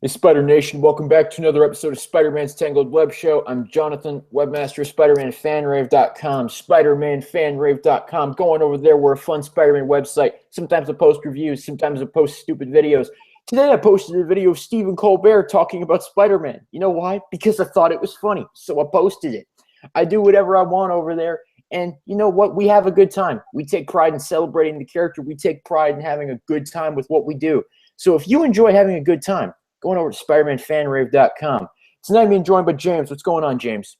Hey, Spider Nation, welcome back to another episode of Spider-Man's Tangled Web Show. I'm Jonathan, webmaster of SpiderManFanRave.com, SpiderManFanRave.com. Going over there, we're a fun Spider-Man website. Sometimes I post reviews, sometimes I post stupid videos. Today I posted a video of Stephen Colbert talking about Spider-Man. You know why? Because I thought it was funny, so I posted it. I do whatever I want over there, and you know what? We have a good time. We take pride in celebrating the character. We take pride in having a good time with what we do. So if you enjoy having a good time, going over to SpiderManFanRave.com. Tonight I'm being joined by James. What's going on, James?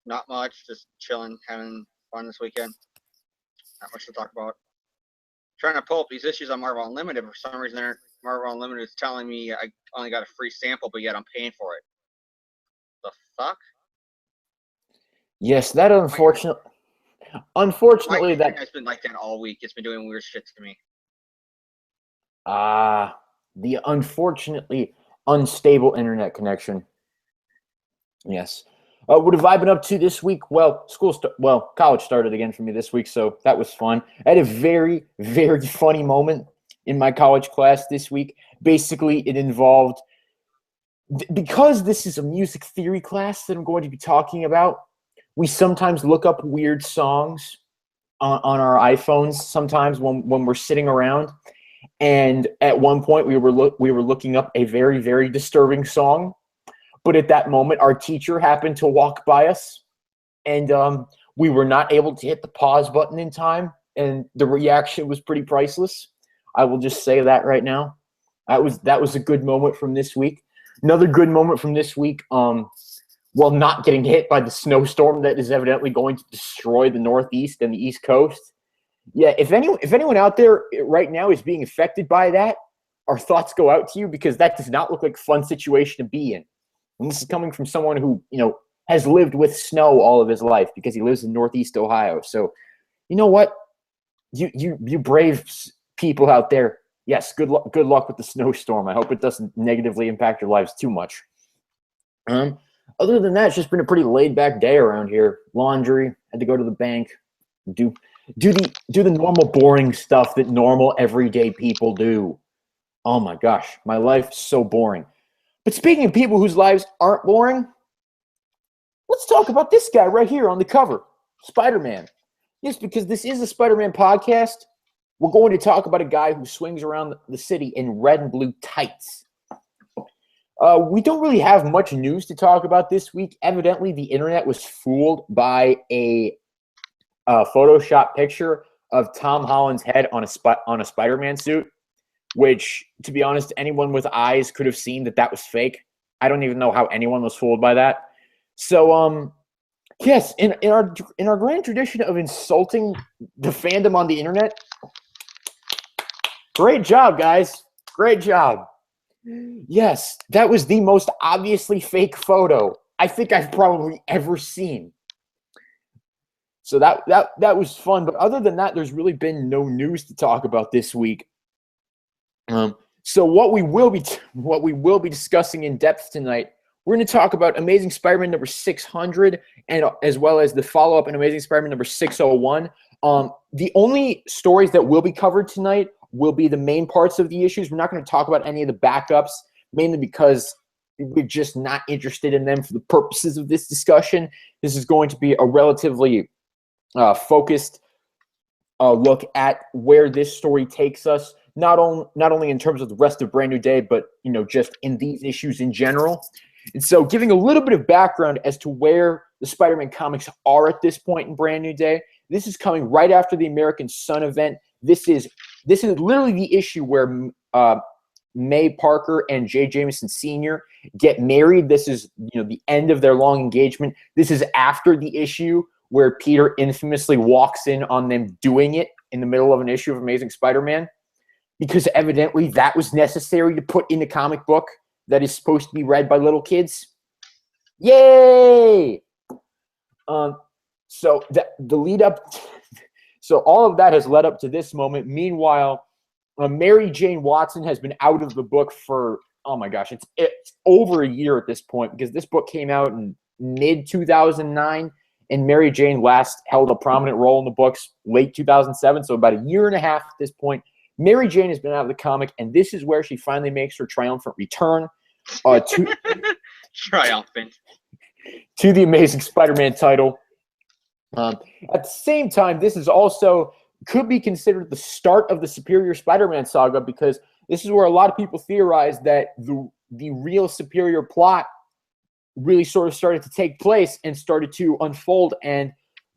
Not much. Just chilling, having fun this weekend. Not much to talk about. Trying to pull up these issues on Marvel Unlimited. For some reason, Marvel Unlimited is telling me I only got a free sample, but yet I'm paying for it. The fuck? Yes, that unfortunately that has been like that all week. It's been doing weird shit to me. The unfortunately unstable internet connection. Yes. What have I been up to this week? Well, college started again for me this week, so that was fun. I had a very, very funny moment in my college class this week. Basically, it involved, because this is a music theory class that I'm going to be talking about, we sometimes look up weird songs on our iPhones sometimes when we're sitting around. And at one point, we were looking up a very, very disturbing song. But at that moment, our teacher happened to walk by us, and we were not able to hit the pause button in time. And the reaction was pretty priceless. I will just say that right now. That was a good moment from this week. Another good moment from this week, not getting hit by the snowstorm that is evidently going to destroy the Northeast and the East Coast. Yeah, if anyone out there right now is being affected by that, our thoughts go out to you, because that does not look like a fun situation to be in. And this is coming from someone who, has lived with snow all of his life because he lives in Northeast Ohio. So, you know what? You brave people out there. Yes, good luck with the snowstorm. I hope it doesn't negatively impact your lives too much. Other than that, it's just been a pretty laid back day around here. Laundry, had to go to the bank, do the normal boring stuff that normal everyday people do. Oh my gosh, my life's so boring. But speaking of people whose lives aren't boring, let's talk about this guy right here on the cover, Spider-Man. Yes, because this is a Spider-Man podcast, we're going to talk about a guy who swings around the city in red and blue tights. We don't really have much news to talk about this week. Evidently, the internet was fooled by a Photoshop picture of Tom Holland's head on a Spider-Man suit, which, to be honest, anyone with eyes could have seen that was fake. I don't even know how anyone was fooled by that. So, yes, in our grand tradition of insulting the fandom on the internet, great job, guys. Great job. Yes, that was the most obviously fake photo I think I've probably ever seen. So that was fun. But other than that, there's really been no news to talk about this week. So what we will be discussing in depth tonight, we're going to talk about Amazing Spider-Man number 600, and as well as the follow-up in Amazing Spider-Man number 601. The only stories that will be covered tonight will be the main parts of the issues. We're not going to talk about any of the backups, mainly because we're just not interested in them for the purposes of this discussion. This is going to be a relatively focused look at where this story takes us, not only in terms of the rest of Brand New Day, but just in these issues in general. And so, giving a little bit of background as to where the Spider-Man comics are at this point in Brand New Day. This is coming right after the American Sun event. This is literally the issue where May Parker and J. Jameson Sr. get married. This is the end of their long engagement. This is after the issue where Peter infamously walks in on them doing it in the middle of an issue of Amazing Spider-Man, because evidently that was necessary to put in a comic book that is supposed to be read by little kids. Yay! So the lead up, so all of that has led up to this moment. Meanwhile, Mary Jane Watson has been out of the book for, oh my gosh, it's over a year at this point, because this book came out in mid-2009, and Mary Jane last held a prominent role in the books late 2007, so about a year and a half at this point. Mary Jane has been out of the comic, and this is where she finally makes her triumphant return Triumphant. to the Amazing Spider-Man title. At the same time, this is also could be considered the start of the Superior Spider-Man saga, because this is where a lot of people theorize that the real Superior plot really sort of started to take place and started to unfold and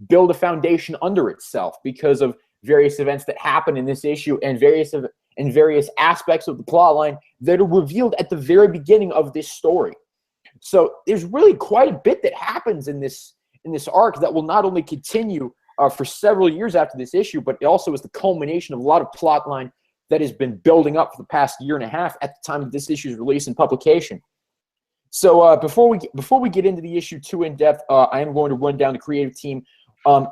build a foundation under itself because of various events that happen in this issue and various aspects of the plot line that are revealed at the very beginning of this story. So there's really quite a bit that happens in this arc that will not only continue for several years after this issue, but it also is the culmination of a lot of plot line that has been building up for the past year and a half at the time of this issue's release and publication. So before we get into the issue too in depth, I am going to run down the creative team.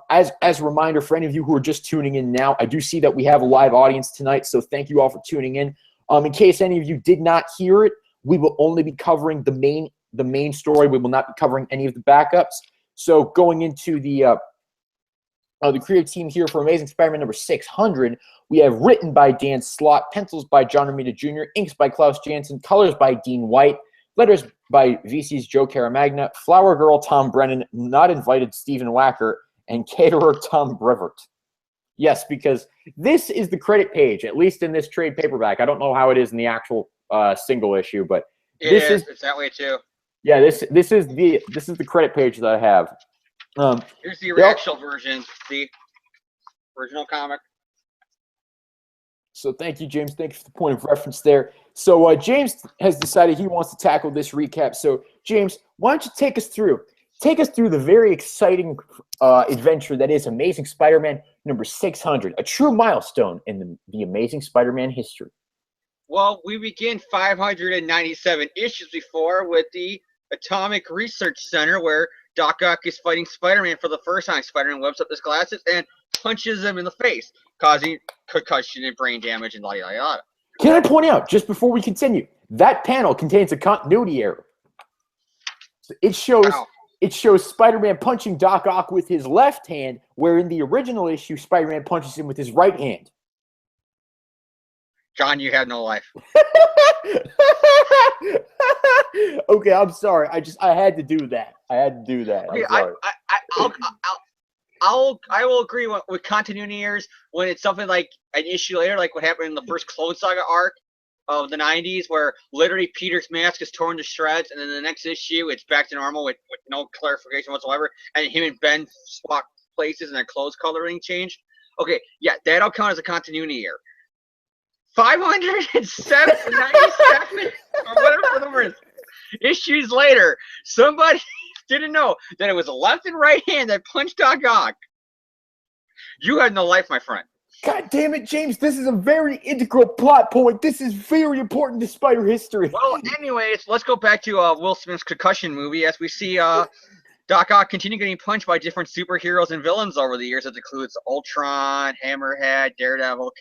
As a reminder for any of you who are just tuning in now, I do see that we have a live audience tonight, so thank you all for tuning in. In case any of you did not hear it, we will only be covering the main story. We will not be covering any of the backups. So going into the creative team here for Amazing Spider-Man number 600, we have written by Dan Slott, pencils by John Romita Jr., inks by Klaus Janson, colors by Dean White, letters by VC's Joe Caramagna, Flower Girl Tom Brennan, Not Invited Stephen Wacker, and caterer Tom Brevert. Yes, because this is the credit page, at least in this trade paperback. I don't know how it is in the actual single issue, but it's that way too. Yeah, this is the credit page that I have. Here's the actual version, the original comic. So thank you, James. Thank you for the point of reference there. So James has decided he wants to tackle this recap. So James, why don't you take us through the very exciting adventure that is Amazing Spider-Man number 600, a true milestone in the Amazing Spider-Man history. Well, we begin 597 issues before with the Atomic Research Center, where Doc Ock is fighting Spider-Man for the first time. Spider-Man whips up his glasses and punches him in the face, causing concussion and brain damage and yada yada. Can I point out, just before we continue, that panel contains a continuity error. It shows Spider-Man punching Doc Ock with his left hand, where in the original issue, Spider-Man punches him with his right hand. John, you have no life. Okay, I'm sorry. I had to do that. Okay, I will agree with continuity errors when it's something like an issue later, like what happened in the first Clone Saga arc of the 90s, where literally Peter's mask is torn to shreds, and then the next issue it's back to normal with no clarification whatsoever, and him and Ben swap places and their clothes coloring changed. Okay, yeah, that'll count as a continuity error. 597 or whatever the number is, issues later, somebody didn't know that it was a left and right hand that punched Doc Ock. You had no life, my friend. God damn it, James. This is a very integral plot point. This is very important to Spider history. Well, anyways, let's go back to Will Smith's concussion movie as we see Doc Ock continue getting punched by different superheroes and villains over the years. That includes Ultron, Hammerhead, Daredevil,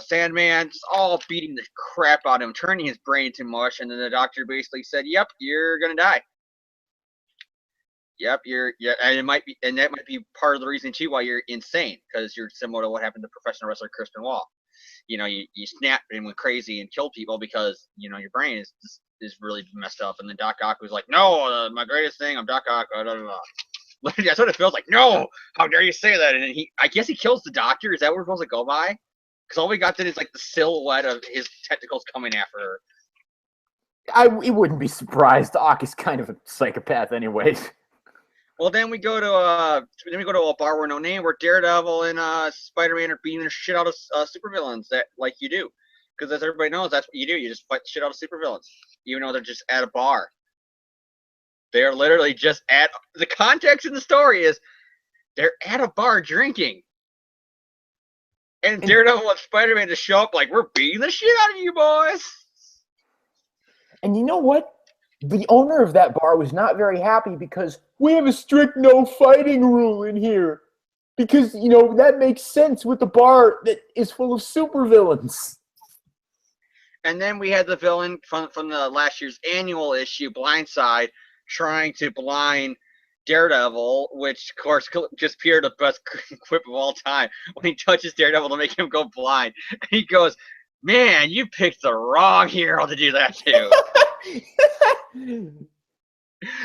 Sandman, just all beating the crap out of him, turning his brain to mush, and then the doctor basically said, "Yep, you're gonna die. Yep, and that might be part of the reason too why you're insane, because you're similar to what happened to professional wrestler Chris Benoit. You know, you snapped and went crazy and killed people because your brain is really messed up." And then Doc Ock was like, "No, my greatest thing, I'm Doc Ock." Blah, blah, blah. That's what it feels like. No, how dare you say that? And I guess he kills the doctor. Is that what we're supposed to go by? Because all we got then is like the silhouette of his tentacles coming after her. I wouldn't be surprised. Ock is kind of a psychopath, anyways. Well, then we go to a bar with no name, where Daredevil and Spider-Man are beating the shit out of supervillains, that like you do, because as everybody knows, that's what you do. You just fight the shit out of supervillains, even though they're just at a bar. They are literally just at the context in the story is they're at a bar drinking. And Daredevil and Spider-Man just show up like, "We're beating the shit out of you boys." And you know what? The owner of that bar was not very happy because we have a strict no fighting rule in here. Because, that makes sense with the bar that is full of supervillains. And then we had the villain from the last year's annual issue, Blindside, trying to blind Daredevil, which of course just Peter the best quip of all time when he touches Daredevil to make him go blind. And he goes, "Man, you picked the wrong hero to do that to."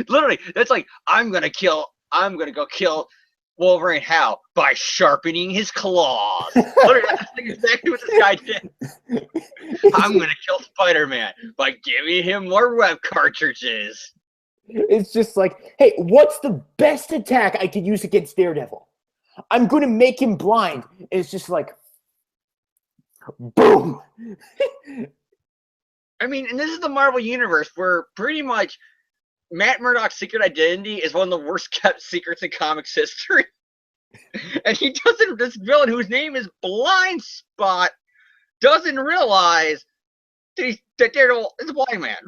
Literally, that's like, I'm gonna go kill Wolverine. How? By sharpening his claws. Literally, that's exactly what this guy did. I'm gonna kill Spider-Man by giving him more web cartridges. It's just like, hey, what's the best attack I could use against Daredevil? I'm going to make him blind. And it's just like, boom. I mean, and this is the Marvel Universe where pretty much Matt Murdock's secret identity is one of the worst kept secrets in comics history. And this villain whose name is Blind Spot doesn't realize that Daredevil is a blind man.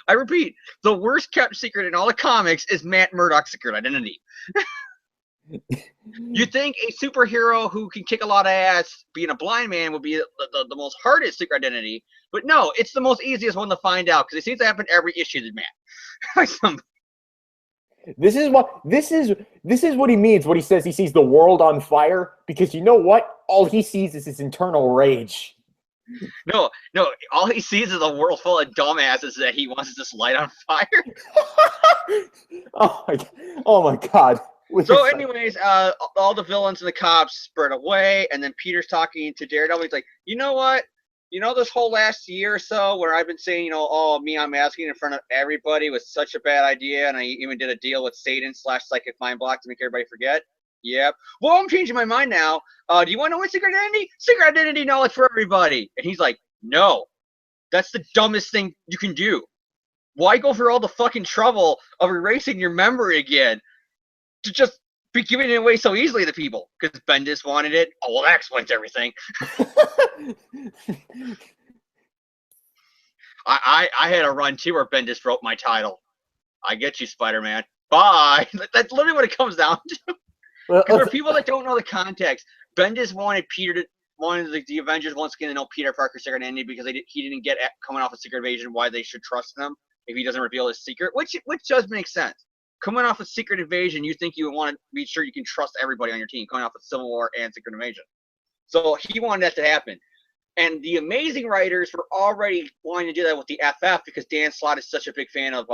I repeat, the worst kept secret in all the comics is Matt Murdock's secret identity. You think a superhero who can kick a lot of ass being a blind man would be the most hardest secret identity, but no, it's the most easiest one to find out because it seems to happen every issue to Matt. This is what he means when he says he sees the world on fire, because you know what? All he sees is his internal rage. No, all he sees is a world full of dumbasses that he wants to just light on fire. Oh my god. So anyways, all the villains and the cops spread away, and then Peter's talking to Daredevil. He's like, you know what? You know, this whole last year or so where I've been saying, you know, oh, me unmasking in front of everybody was such a bad idea, and I even did a deal with Satan/Psychic Mind Block to make everybody forget. Yep. Well, I'm changing my mind now. Do you want to know what secret identity? Secret identity knowledge for everybody. And he's like, no, that's the dumbest thing you can do. Why go through all the fucking trouble of erasing your memory again to just be giving it away so easily to people? Because Bendis wanted it. Oh, well, that explains everything. I had a run too where Bendis wrote my title. I get you, Spider-Man. Bye. That's literally what it comes down to. Because for people that don't know the context, Bendis wanted the Avengers once again to know Peter Parker's secret identity because he didn't get coming off a Secret Invasion why they should trust him if he doesn't reveal his secret, which does make sense. Coming off a Secret Invasion, you think you would want to be sure you can trust everybody on your team, coming off of Civil War and Secret Invasion. So he wanted that to happen. And the Amazing writers were already wanting to do that with the FF because Dan Slott is such a big fan of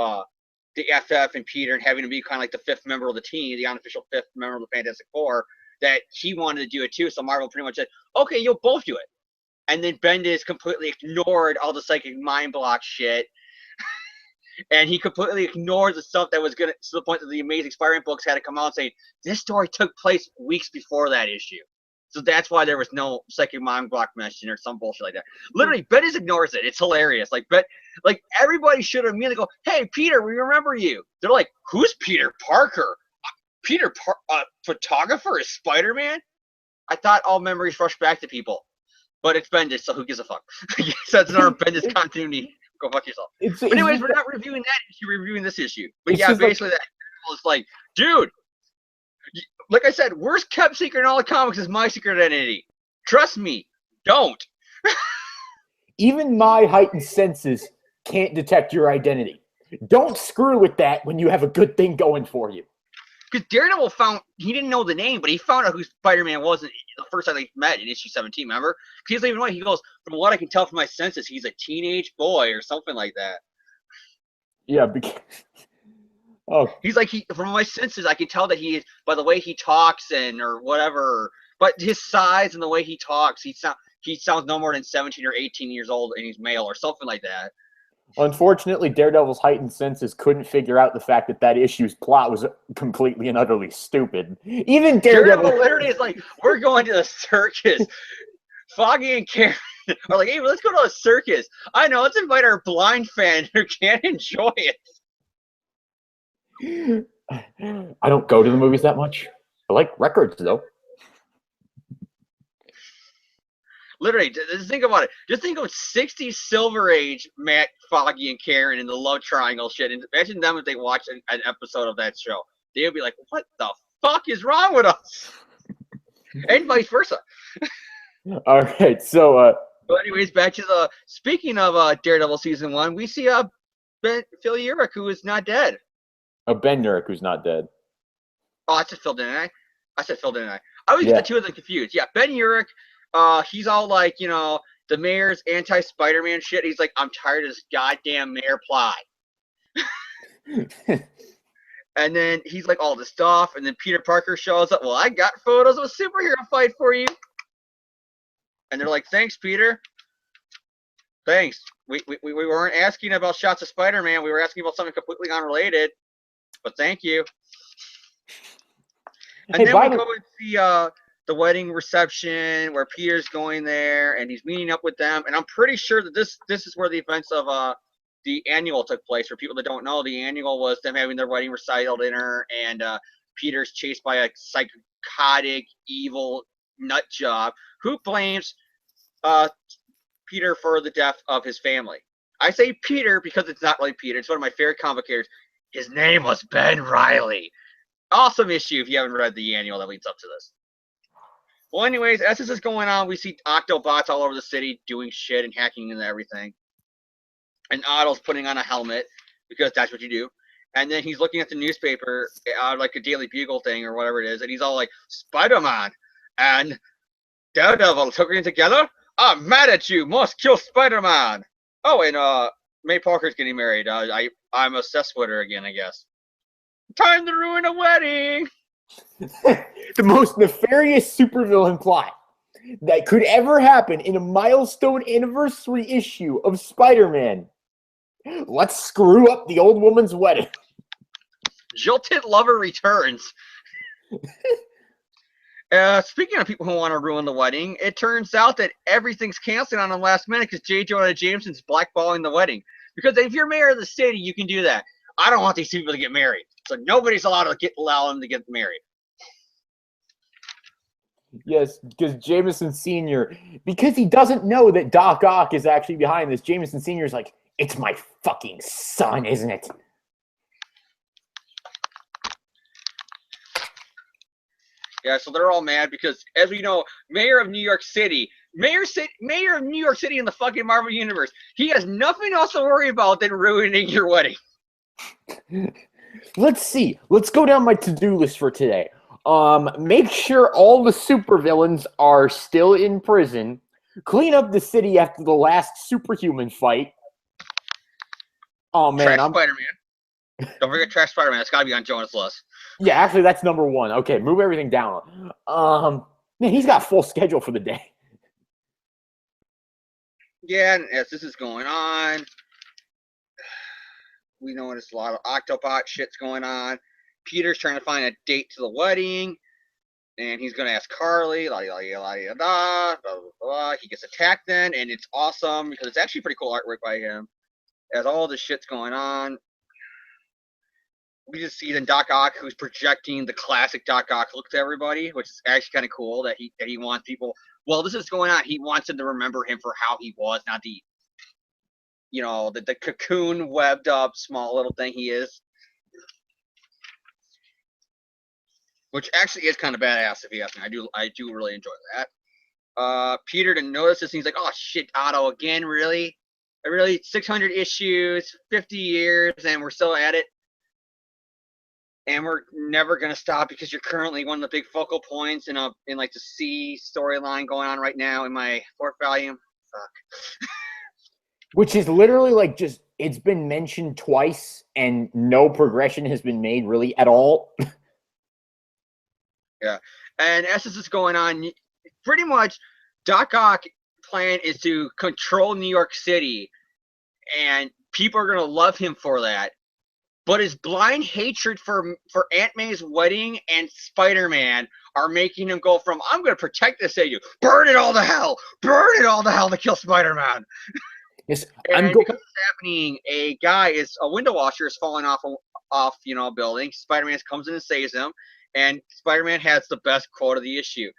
the FF and Peter and having to be kind of like the fifth member of the team, the unofficial fifth member of the Fantastic Four, that he wanted to do it too. So Marvel pretty much said, okay, you'll both do it. And then Bendis completely ignored all the psychic mind block shit. And he completely ignored the stuff that was going to the point that the Amazing Spider-Man books had to come out saying, this story took place weeks before that issue. So that's why there was no psychic mind block mention or some bullshit like that. Literally, Bendis ignores it. It's hilarious. Like everybody should have immediately go, hey, Peter, we remember you. They're like, who's Peter Parker? Photographer is Spider-Man? I thought all memories rush back to people. But it's Bendis, so who gives a fuck? So it's our Bendis continuity. Go fuck yourself. But anyways, we're not reviewing that issue, we're reviewing this issue. But yeah, basically that was like, dude, like I said, worst kept secret in all the comics is my secret identity. Trust me, don't. Even my heightened senses can't detect your identity. Don't screw with that when you have a good thing going for you. Because Daredevil he didn't know the name, but he found out who Spider-Man was the first time they met in issue 17, remember? He doesn't even know. He goes, from what I can tell from my senses, he's a teenage boy or something like that. Yeah, because... Oh. He's like, from my senses, I can tell that he is, by the way he talks or whatever, but his size and the way he talks, he sounds no more than 17 or 18 years old and he's male or something like that. Unfortunately, Daredevil's heightened senses couldn't figure out the fact that issue's plot was completely and utterly stupid. Even Daredevil literally is like, we're going to the circus. Foggy and Karen are like, hey, let's go to a circus. I know, let's invite our blind fan who can't enjoy it. I don't go to the movies that much. I like records, though. Literally, just think about it. Just think of 60s Silver Age Matt, Foggy, and Karen and the love triangle shit. And imagine them if they watched an episode of that show. They would be like, what the fuck is wrong with us? And vice versa. All right, so... But anyways, back to speaking of Daredevil Season 1, we see Phil Urich, who is not dead. Oh, Ben Urich, who's not dead. Oh, I said Phil, didn't I? I said Phil, didn't I? I always Yeah. get the two of them confused. Yeah, Ben Urich, he's all like, the mayor's anti-Spider-Man shit. He's like, I'm tired of this goddamn mayor plot. And then he's like all this stuff, and then Peter Parker shows up. Well, I got photos of a superhero fight for you. And they're like, thanks, Peter. Thanks. We weren't asking about shots of Spider-Man. We were asking about something completely unrelated. But thank you. And then we go and see the wedding reception where Peter's going there and he's meeting up with them. And I'm pretty sure that this is where the events of the annual took place. For people that don't know, the annual was them having their wedding recital dinner, and Peter's chased by a psychotic, evil nut job who blames Peter for the death of his family. I say Peter because it's not really Peter. It's one of my favorite comic characters. His name was Ben Reilly. Awesome issue if you haven't read the annual that leads up to this. Well, anyways, as this is going on, we see Octobots all over the city doing shit and hacking into everything. And Otto's putting on a helmet because that's what you do. And then he's looking at the newspaper, like a Daily Bugle thing or whatever it is, and he's all like, Spider-Man and Daredevil took in together? I'm mad at you. Must kill Spider-Man. Oh, and May Parker's getting married. I'm a cesswitter again, I guess. Time to ruin a wedding. The most nefarious supervillain plot that could ever happen in a milestone anniversary issue of Spider-Man. Let's screw up the old woman's wedding. Jilted lover returns. Speaking of people who want to ruin the wedding, it turns out that everything's canceled on the last minute because J. Jonah Jameson's blackballing the wedding. Because if you're mayor of the city, you can do that. I don't want these people to get married. So nobody's allowed to allow them to get married. Yes, because Jameson Sr., because he doesn't know that Doc Ock is actually behind this, Jameson Sr. is like, it's my fucking son, isn't it? Yeah, so they're all mad because, as we know, mayor of New York City in the fucking Marvel Universe, he has nothing else to worry about than ruining your wedding. Let's see. Let's go down my to-do list for today. Make sure all the supervillains are still in prison. Clean up the city after the last superhuman fight. Oh, man. Trash Spider-Man. Don't forget Trash Spider-Man. It's got to be on Jonah's list. Yeah, actually, that's number one. Okay, move everything down. Man, he's got a full schedule for the day. Yeah, and as this is going on, we notice a lot of Octobot shit's going on. Peter's trying to find a date to the wedding, and he's going to ask Carly, la la la la la, blah, blah, blah. He gets attacked then, and it's awesome because it's actually pretty cool artwork by him. As all this shit's going on, we just see then Doc Ock, who's projecting the classic Doc Ock look to everybody, which is actually kind of cool that he wants people. Well, this is going on. He wants them to remember him for how he was, not the cocoon webbed up small little thing he is. Which actually is kind of badass if you ask me. I do really enjoy that. Peter didn't notice this and he's like, oh shit, Otto again, really? 600 issues, 50 years, and we're still at it. And we're never gonna stop because you're currently one of the big focal points in like the C storyline going on right now in my 4th volume. Fuck. Which is literally like just, it's been mentioned twice and no progression has been made really at all. Yeah. And as this is going on, pretty much Doc Ock plan is to control New York City and people are gonna love him for that. But his blind hatred for Aunt May's wedding and Spider-Man are making him go from, I'm going to protect this city, burn it all to hell to kill Spider-Man. Yes, and because it's happening, a window washer is falling off a building. Spider-Man comes in and saves him, and Spider-Man has the best quote of the issue.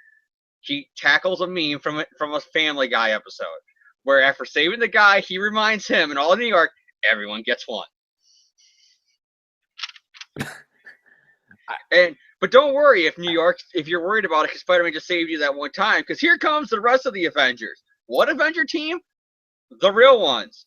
He tackles a meme from a Family Guy episode, where after saving the guy, he reminds him, and all of New York, everyone gets one. But don't worry if you're worried about it because Spider-Man just saved you that one time, because here comes the rest of the Avengers. What Avenger team? The real ones.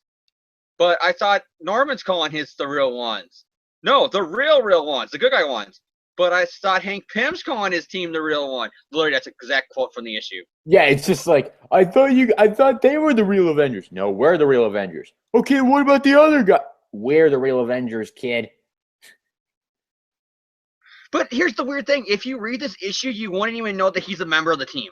But I thought Norman's calling his the real ones. No, the real ones, the good guy ones. But I thought Hank Pym's calling his team the real one. Literally, that's an exact quote from the issue. Yeah, it's just like I thought they were the real Avengers. No, we're the real Avengers. Okay, what about the other guy? We're the real Avengers, kid. But here's the weird thing: if you read this issue, you wouldn't even know that he's a member of the team.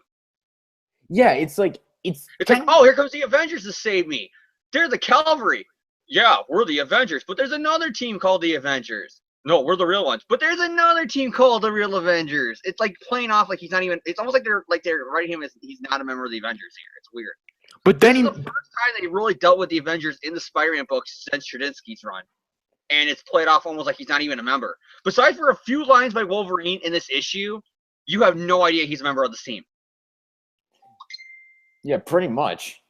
Yeah, it's like oh, here comes the Avengers to save me. They're the Cavalry. Yeah, we're the Avengers, but there's another team called the Avengers. No, we're the real ones, but there's another team called the Real Avengers. It's like playing off like he's not even. It's almost like they're writing him as he's not a member of the Avengers here. It's weird. But then this is the first time they really dealt with the Avengers in the Spider-Man books since Straczynski's run, and it's played off almost like he's not even a member. Besides for a few lines by Wolverine in this issue, you have no idea he's a member of this team. Yeah, pretty much.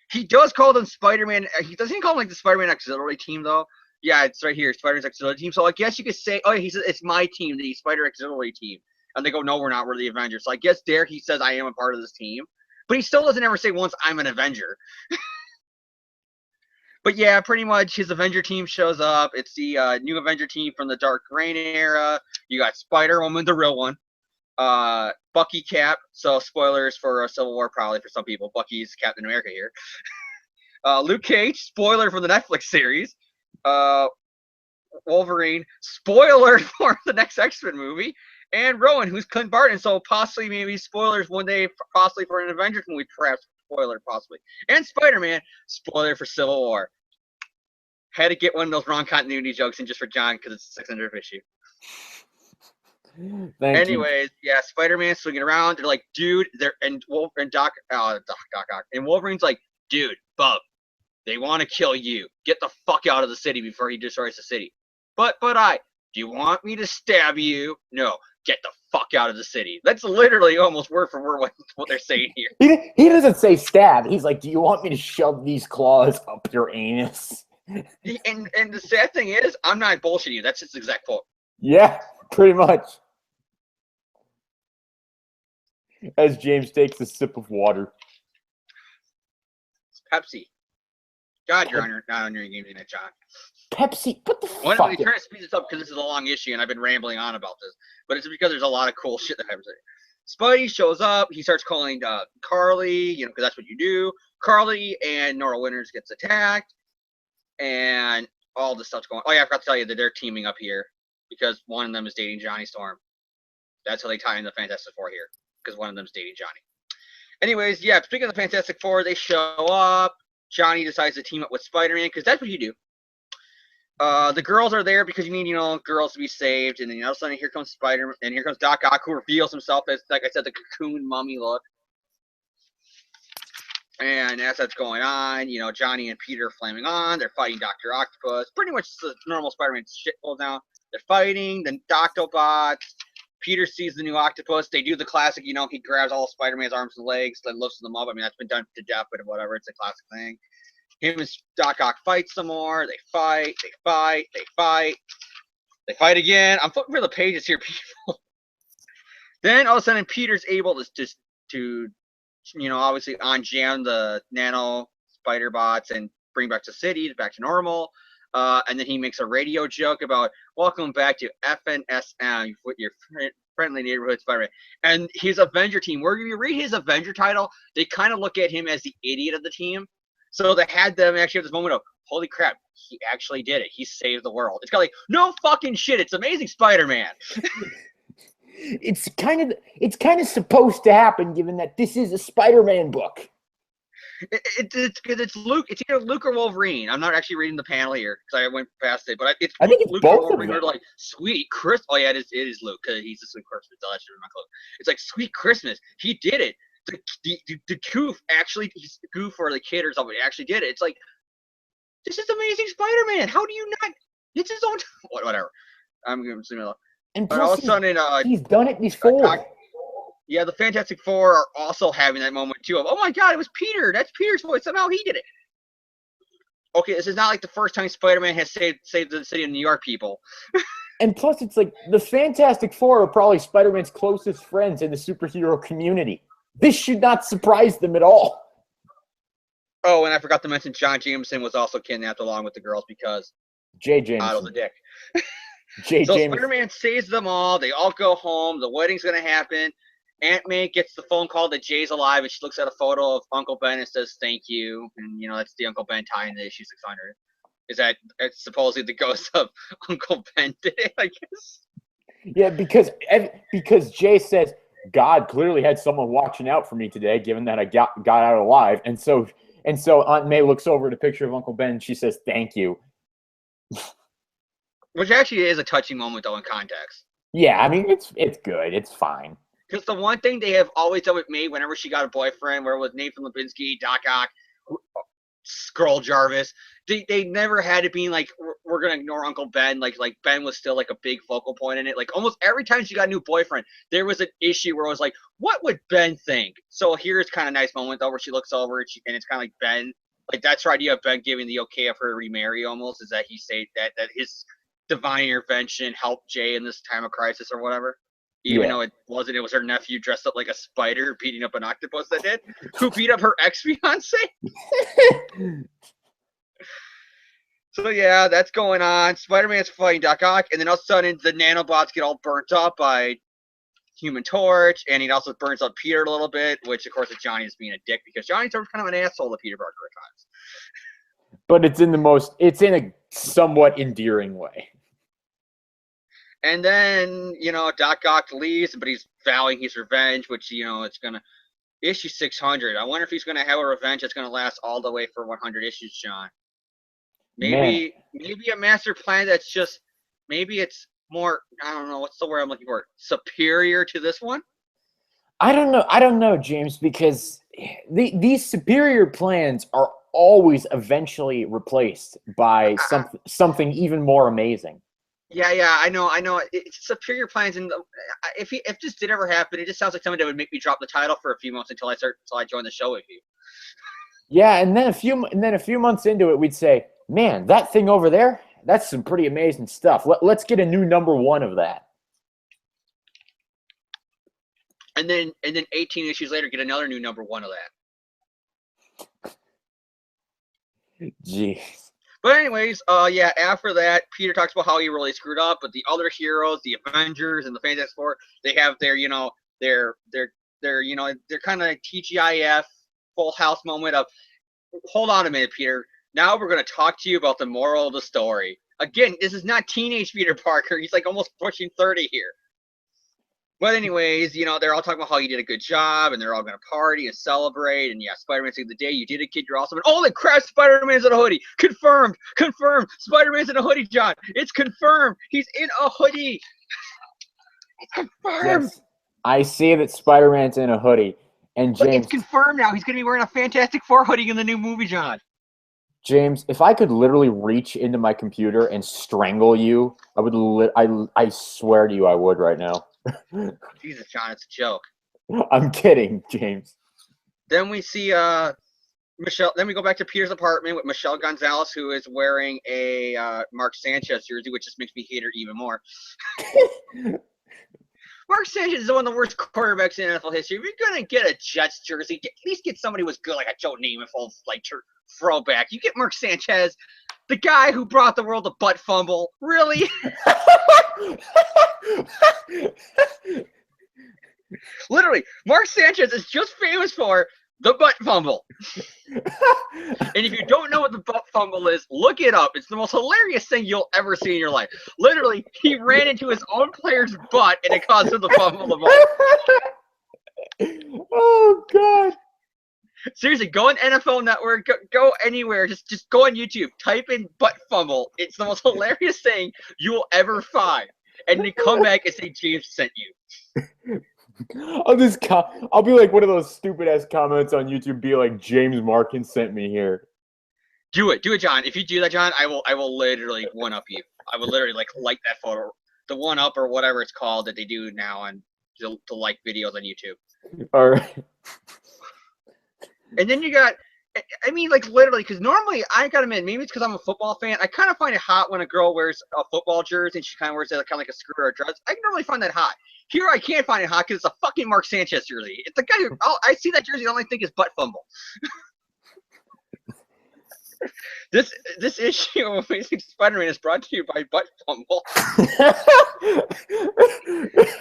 He does call them Spider-Man. He doesn't call them like the Spider-Man Auxiliary Team though. Yeah, it's right here, Spider-Man's Auxiliary Team. So I guess you could say, oh, he says it's my team, the Spider Auxiliary Team, and they go, no, we're not. We're the Avengers. So I guess there he says I am a part of this team, but he still doesn't ever say once I'm an Avenger. But yeah, pretty much his Avenger team shows up. It's the new Avenger team from the Dark Reign era. You got Spider-Woman, the real one. Bucky, Cap. So spoilers for Civil War probably for some people. Bucky's Captain America here. Luke Cage, spoiler for the Netflix series. Wolverine, spoiler for the next X-Men movie. And Rowan, who's Clint Barton. So possibly maybe spoilers one day, possibly for an Avengers movie, perhaps. Spoiler, possibly. And Spider-Man, spoiler for Civil War. Had to get one of those wrong continuity jokes in just for John because it's the 600th issue. Anyways, yeah, Spider-Man swinging around. They're like, dude, and Doc Ock. And Wolverine's like, dude, Bub, they want to kill you. Get the fuck out of the city before he destroys the city. But do you want me to stab you? No, get the fuck out of the city. That's literally almost word for word what they're saying here. He doesn't say stab. He's like, do you want me to shove these claws up your anus? And the sad thing is, I'm not bullshitting you. That's his exact quote. Yeah, pretty much. As James takes a sip of water. Pepsi. God, you're not on your game tonight, John. Pepsi? What the fuck? I'm trying to speed this up because this is a long issue and I've been rambling on about this. But it's because there's a lot of cool shit that happens there. Spidey shows up. He starts calling Carly, because that's what you do. Carly and Nora Winters gets attacked. And all this stuff's going on. Oh, yeah, I forgot to tell you that they're teaming up here because one of them is dating Johnny Storm. That's how they tie in the Fantastic Four here because one of them's dating Johnny. Anyways, yeah, speaking of the Fantastic Four, they show up. Johnny decides to team up with Spider-Man because that's what you do. The girls are there because you need, girls to be saved. And then all of a sudden, here comes Spider-Man, and here comes Doc Ock, who reveals himself as, like I said, the cocoon mummy look. And as that's going on, Johnny and Peter are flaming on. They're fighting Dr. Octopus. Pretty much the normal Spider-Man shit goes down. They're fighting. Then Doctobots. Peter sees the new octopus. They do the classic, he grabs all of Spider-Man's arms and legs, then lifts them up. I mean, that's been done to death, but whatever. It's a classic thing. Him and Doc Ock fight some more. They fight. They fight again. I'm flipping for the pages here, people. Then all of a sudden, Peter's able to obviously unjam the nano spider bots and bring back the city back to normal. And then he makes a radio joke about welcome back to FNSM, your friendly neighborhood Spider-Man. And his Avenger team, where you read his Avenger title, they kind of look at him as the idiot of the team. So they had them actually have this moment of, holy crap, he actually did it. He saved the world. It's kind of like, no fucking shit. It's Amazing Spider-Man. It's kind of supposed to happen, given that this is a Spider-Man book. It's Luke. It's either Luke or Wolverine. I'm not actually reading the panel here because I went past it, but I think it's Luke both or Wolverine. Of them. They're like sweet Christmas. Oh yeah, it is Luke because he's the sweet Christmas. That should be my clue. It's like sweet Christmas. He did it. The goof actually, he's the goof or the kid or something actually did it. It's like, this is Amazing Spider-Man. How do you not? It's his own. Whatever. I'm gonna assume it. And all of a sudden, he's done it before. Yeah, the Fantastic Four are also having that moment too of, oh my God, it was Peter. That's Peter's voice. Somehow he did it. Okay, this is not like the first time Spider-Man has saved the city of New York people. And plus, it's like the Fantastic Four are probably Spider-Man's closest friends in the superhero community. This should not surprise them at all. Oh, and I forgot to mention John Jameson was also kidnapped along with the girls because Jay out of the Jameson. dick. Jay So Jameson. Spider-Man saves them all. They all go home. The wedding's going to happen. Aunt May gets the phone call that Jay's alive, and she looks at a photo of Uncle Ben and says, "Thank you." And, that's the Uncle Ben tie in the issue 600. Is that it's supposedly the ghost of Uncle Ben today, I guess? Yeah, because Jay says, God clearly had someone watching out for me today, given that I got out alive. And so Aunt May looks over at a picture of Uncle Ben and she says, "Thank you." Which actually is a touching moment, though, in context. Yeah, I mean, it's good. It's fine. Because the one thing they have always done with May, whenever she got a boyfriend, where it was Nathan Lipinski, Doc Ock, Skrull Jarvis, they never had it being like, we're going to ignore Uncle Ben. Like Ben was still like a big focal point in it. Like almost every time she got a new boyfriend, there was an issue where it was like, what would Ben think? So here's kind of a nice moment, though, where she looks over and it's kind of like Ben. Like that's her idea of Ben giving the okay of her to remarry almost, is that he said that his divine intervention helped Jay in this time of crisis or whatever. Even though it wasn't, it was her nephew dressed up like a spider beating up an octopus that did, who beat up her ex-fiance. So yeah, that's going on. Spider-Man's fighting Doc Ock, and then all of a sudden the nanobots get all burnt up by Human Torch, and he also burns up Peter a little bit, which of course Johnny is being a dick because Johnny's kind of an asshole to Peter Parker at times. But it's in a somewhat endearing way. And then, Doc Ock leaves, but he's vowing his revenge, which, it's going to issue 600. I wonder if he's going to have a revenge that's going to last all the way for 100 issues, John. Maybe a master plan that's just, maybe it's more, I don't know, what's the word I'm looking for? Superior to this one? I don't know, James, because these superior plans are always eventually replaced by something even more amazing. Yeah, I know. It's superior plans, and if this did ever happen, it just sounds like something that would make me drop the title for a few months until I join the show with you. Yeah, and then a few months into it, we'd say, "Man, that thing over there, that's some pretty amazing stuff. Let's get a new #1 of that." And then 18 issues later, get another new #1 of that. Jeez. But anyways, after that, Peter talks about how he really screwed up, but the other heroes, the Avengers and the Fantastic Four, they have their, their kind of TGIF full house moment of, hold on a minute, Peter. Now we're going to talk to you about the moral of the story. Again, this is not teenage Peter Parker. He's like almost pushing 30 here. But anyways, they're all talking about how you did a good job, and they're all going to party and celebrate. And yeah, Spider-Man saved the day. You did it, kid. You're awesome. And holy crap, Spider-Man's in a hoodie. Confirmed. Spider-Man's in a hoodie, John. It's confirmed. He's in a hoodie. It's confirmed. Yes. I see that Spider-Man's in a hoodie. And James, but it's confirmed now. He's going to be wearing a Fantastic Four hoodie in the new movie, John. James, if I could literally reach into my computer and strangle you, I would. I swear to you, I would right now. Jesus, John, it's a joke. I'm kidding, James. Then we see Michelle. Then we go back to Peter's apartment with Michelle Gonzalez, who is wearing a Mark Sanchez jersey, which just makes me hate her even more. Mark Sanchez is one of the worst quarterbacks in NFL history. If you're gonna get a Jets jersey, at least get somebody who was good, like a Joe Namath, like throwback. You get Mark Sanchez, the guy who brought the world a butt fumble. Really? Literally, Mark Sanchez is just famous for the butt fumble. And if you don't know what the butt fumble is, look it up. It's the most hilarious thing you'll ever see in your life. Literally, he ran into his own player's butt, and it caused him to fumble the ball. Oh, God. Seriously, go on NFL Network, go anywhere. Just go on YouTube, type in butt fumble. It's the most hilarious thing you will ever find. And then come back and say James sent you. I'll be like one of those stupid ass comments on YouTube. Be like, James Markin sent me here. Do it, John. If you do that, John, I will literally one up you. I will literally like that photo, the one up or whatever it's called that they do now on to like videos on YouTube. All right. And then you got, I mean, like literally, because normally I gotta admit, maybe it's because I'm a football fan. I kind of find it hot when a girl wears a football jersey and she kind of wears it kind of like a skirt or a dress. I can normally find that hot. Here I can't find it hot because it's a fucking Mark Sanchez jersey. It's the guy who I see that jersey, all I think is butt fumble. This issue of Amazing Spider-Man is brought to you by Butt Fumble.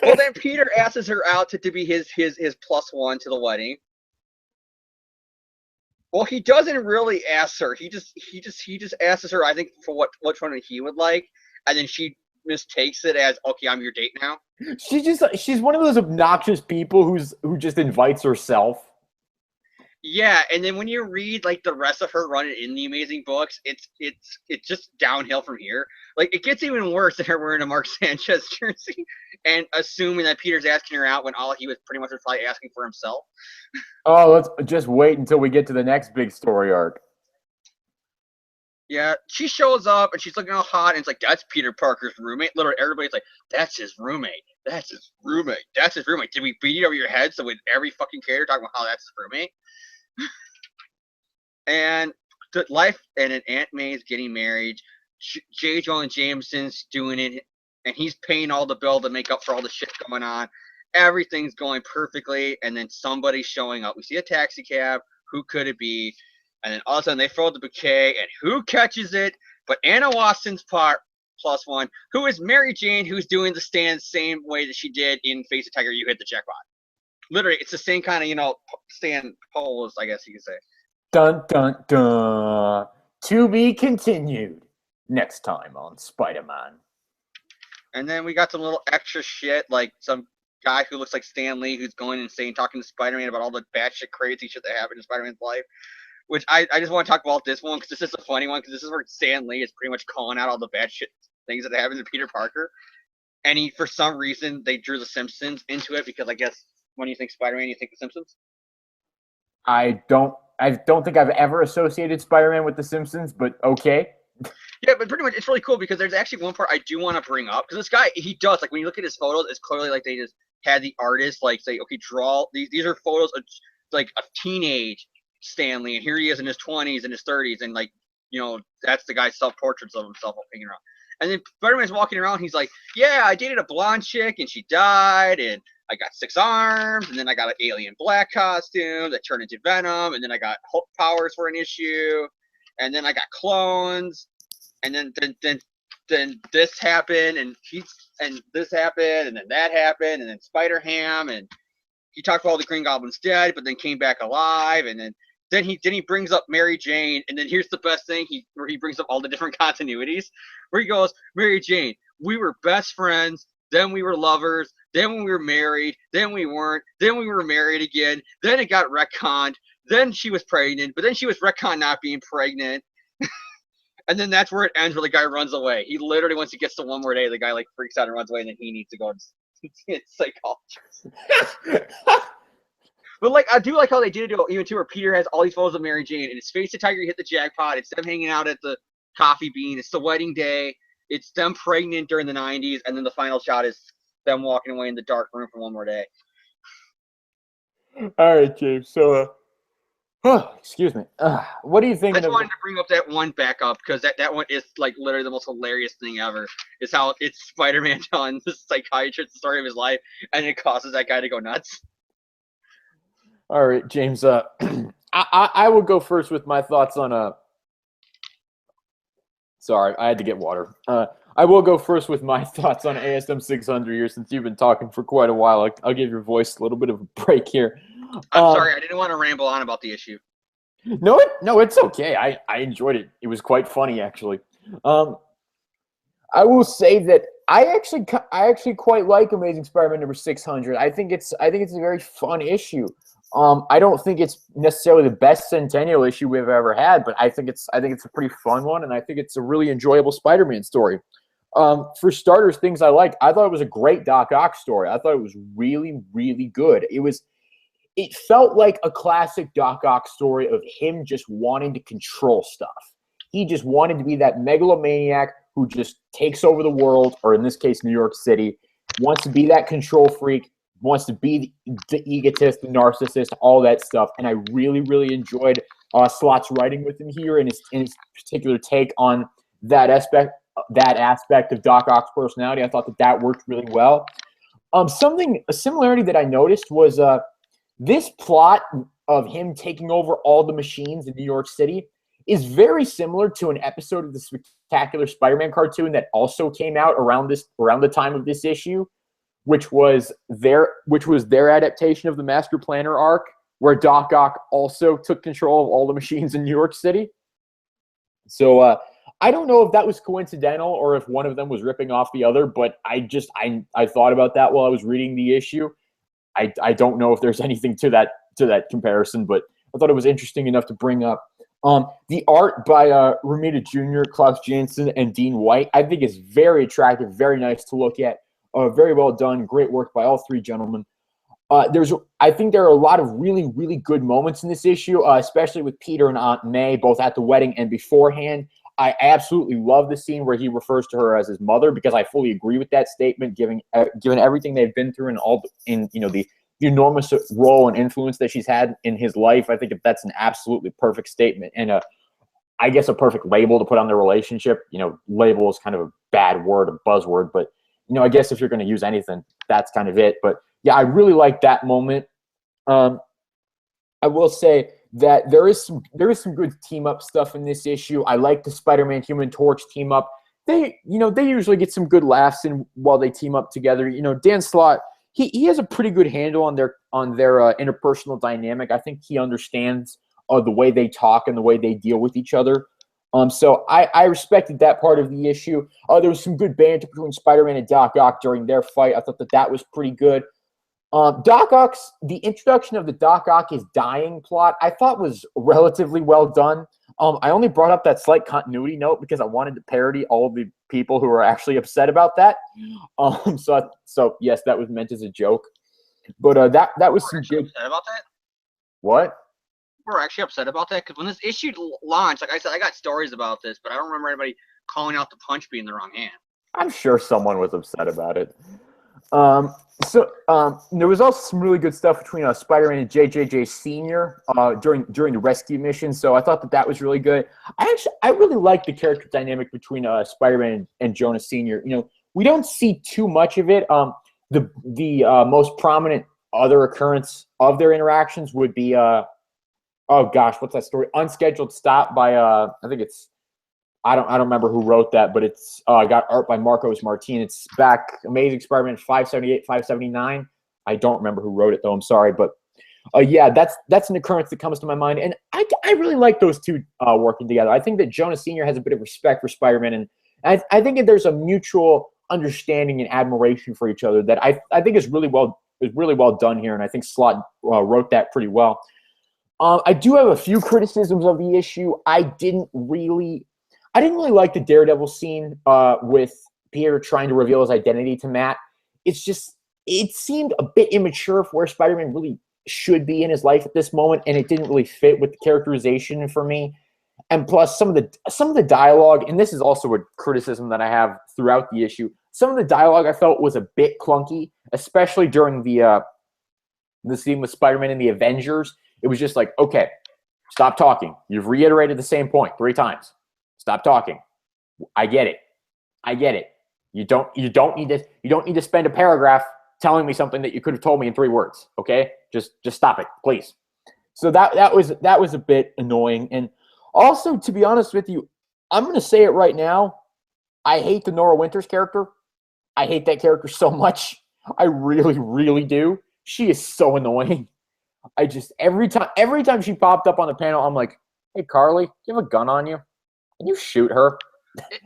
Well, then Peter asks her out to be his +1 to the wedding. Well, he doesn't really ask her. He just asks her, I think, for which one he would like, and then she mistakes it as, okay, I'm your date now. She's one of those obnoxious people who just invites herself. Yeah, and then when you read like the rest of her run in the Amazing books, it's just downhill from here. Like it gets even worse than her wearing a Mark Sanchez jersey and assuming that Peter's asking her out when all he was pretty much probably asking for himself. Oh, let's just wait until we get to the next big story arc. Yeah, she shows up and she's looking all hot, and it's like, that's Peter Parker's roommate. Literally, everybody's like, that's his roommate. That's his roommate. That's his roommate. Did we beat it over your head so with every fucking character talking about how that's his roommate? And the life and an Aunt May's getting married. J. Jonah Jameson's doing it, and he's paying all the bill to make up for all the shit going on. Everything's going perfectly, and then somebody's showing up. We see a taxi cab. Who could it be? And then all of a sudden they throw the bouquet, and who catches it? But Anna Watson's part +1, who is Mary Jane, who's doing the stand same way that she did in Face the Tiger. You hit the jackpot. Literally, it's the same kind of stand pose, I guess you could say. Dun dun dun. To be continued next time on Spider-Man. And then we got some little extra shit, like some guy who looks like Stan Lee who's going insane talking to Spider-Man about all the batshit crazy shit that happened in Spider-Man's life. Which I just want to talk about this one because this is a funny one because this is where Stan Lee is pretty much calling out all the bad shit things that happened to Peter Parker. And for some reason, they drew The Simpsons into it because I guess when you think Spider-Man, you think The Simpsons. I don't think I've ever associated Spider-Man with The Simpsons, but okay. Yeah, but pretty much it's really cool because there's actually one part I do want to bring up because this guy, he does, like when you look at his photos, it's clearly like they just had the artist like say, okay, draw these are photos of like a teenage Stanley, and here he is in his 20s and his 30s, and like that's the guy's self-portraits of himself hanging around. And then Spider-Man's walking around, he's like, yeah, I dated a blonde chick and she died, and I got 6 arms, and then I got an alien black costume that turned into Venom, and then I got Hulk powers for an issue, and then I got clones, and then this happened, and this happened, and then that happened, and then Spider-Ham, and he talked about all the Green Goblin's dead, but then came back alive, and then he brings up Mary Jane, and then here's the best thing, where he brings up all the different continuities, where he goes, Mary Jane, we were best friends, then we were lovers, then we were married, then we weren't, then we were married again, then it got retconned, then she was pregnant, but then she was retconned not being pregnant, and then that's where it ends, where the guy runs away. He literally, once he gets to one more day, the guy like freaks out and runs away, and then he needs to go and see a psychologist. But like I do like how they did it even too, where Peter has all these photos of Mary Jane, and it's Face the Tiger hit the jackpot. It's them hanging out at the Coffee Bean. It's the wedding day. It's them pregnant during the 90s, and then the final shot is them walking away in the dark room for one more day. All right, James. So, excuse me. What do you think? I just wanted to bring up that one back up because that one is like literally the most hilarious thing ever. Is how it's Spider-Man telling the psychiatrist the story of his life, and it causes that guy to go nuts. All right, James. I will go first with my thoughts on Sorry, I had to get water. I will go first with my thoughts on ASM 600 here, since you've been talking for quite a while. I'll give your voice a little bit of a break here. I'm sorry, I didn't want to ramble on about the issue. No, it's okay. I enjoyed it. It was quite funny, actually. I will say that I actually quite like Amazing Spider-Man number 600. I think it's a very fun issue. I don't think it's necessarily the best Centennial issue we've ever had, but I think it's a pretty fun one, and I think it's a really enjoyable Spider-Man story. For starters, things I like. I thought it was a great Doc Ock story. I thought it was really, really good. It felt like a classic Doc Ock story of him just wanting to control stuff. He just wanted to be that megalomaniac who just takes over the world, or in this case, New York City, wants to be that control freak, wants to be the egotist, the narcissist, all that stuff. And I really, really enjoyed Slott's writing with him here and his particular take on that aspect of Doc Ock's personality. I thought that worked really well. A similarity that I noticed was this plot of him taking over all the machines in New York City. is very similar to an episode of the Spectacular Spider-Man cartoon that also came out around the time of this issue, which was their adaptation of the Master Planner arc, where Doc Ock also took control of all the machines in New York City. So I don't know if that was coincidental or if one of them was ripping off the other, but I thought about that while I was reading the issue. I don't know if there's anything to that comparison, but I thought it was interesting enough to bring up. The art by Romita Jr., Klaus Janson, and Dean White, I think is very attractive, very nice to look at. Very well done. Great work by all three gentlemen. I think there are a lot of really, really good moments in this issue, especially with Peter and Aunt May, both at the wedding and beforehand. I absolutely love the scene where he refers to her as his mother, because I fully agree with that statement, given everything they've been through and the enormous role and influence that she's had in his life. I think that's an absolutely perfect statement, and I guess a perfect label to put on their relationship. Label is kind of a bad word, a buzzword, but I guess if you're going to use anything, that's kind of it. But yeah, I really like that moment. I will say that there is some good team up stuff in this issue. I like the Spider-Man Human Torch team up. They usually get some good laughs in while they team up together. Dan Slott, he has a pretty good handle on their interpersonal dynamic. I think he understands the way they talk and the way they deal with each other. So I respected that part of the issue. There was some good banter between Spider-Man and Doc Ock during their fight. I thought that was pretty good. The introduction of the Doc Ock is dying plot, I thought was relatively well done. I only brought up that slight continuity note because I wanted to parody all of the people who are actually upset about that. So yes, that was meant as a joke. But that was some good. Upset about that? What? We're actually upset about that because when this issue launched, like I said, I got stories about this, but I don't remember anybody calling out the punch being in the wrong hand. I'm sure someone was upset about it. There was also some really good stuff between Spider-Man and JJJ Senior during the rescue mission. So I thought that was really good. I really like the character dynamic between Spider-Man and Jonah Senior. We don't see too much of it. The most prominent other occurrence of their interactions would be oh gosh, what's that story? Unscheduled Stop by I think it's I don't remember who wrote that, but it's got art by Marcos Martin. It's back Amazing Spider-Man 578, 579. I don't remember who wrote it though. I'm sorry, but yeah, that's an occurrence that comes to my mind, and I really like those two working together. I think that Jonah Senior has a bit of respect for Spider-Man, and I think that there's a mutual understanding and admiration for each other that I think is really well done here, and I think Slott wrote that pretty well. I do have a few criticisms of the issue. I didn't really like the Daredevil scene with Peter trying to reveal his identity to Matt. It seemed a bit immature for where Spider-Man really should be in his life at this moment, and it didn't really fit with the characterization for me. And plus, some of the dialogue, and this is also a criticism that I have throughout the issue. Some of the dialogue I felt was a bit clunky, especially during the scene with Spider-Man and the Avengers. It was just like, okay, stop talking. You've reiterated the same point 3 times. Stop talking. I get it. You don't need to spend a paragraph telling me something that you could have told me in 3 words. Okay, just stop it, please. So that was a bit annoying. And also, to be honest with you, I'm going to say it right now. I hate the Nora Winters character. I hate that character so much. I really, really do. She is so annoying. I just every time she popped up on the panel, I'm like, hey Carly, do you have a gun on you? Can you shoot her?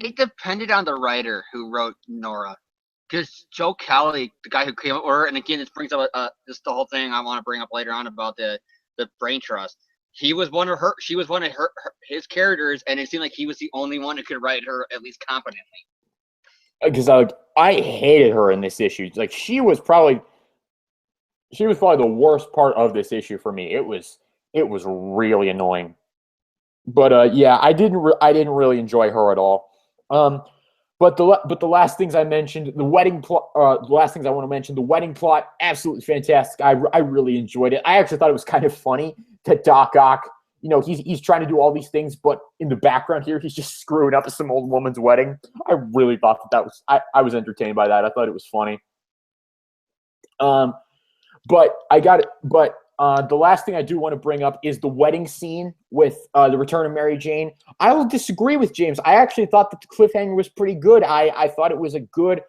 It depended on the writer who wrote Nora, because Joe Kelly, the guy who came up, and again, this brings up just the whole thing I want to bring up later on about the brain trust. She was one of his characters, and it seemed like he was the only one who could write her at least competently. Because I hated her in this issue. Like she was probably the worst part of this issue for me. It was really annoying. But yeah, I didn't really enjoy her at all. But the last things I mentioned, the wedding plot. The last things I want to mention, the wedding plot, absolutely fantastic. I really enjoyed it. I actually thought it was kind of funny that Doc Ock, he's trying to do all these things, but in the background here, he's just screwing up some old woman's wedding. I really thought that was. I was entertained by that. I thought it was funny. But I got it. But The last thing I do want to bring up is the wedding scene with the return of Mary Jane. I will disagree with James. I actually thought that the cliffhanger was pretty good. I thought it was a good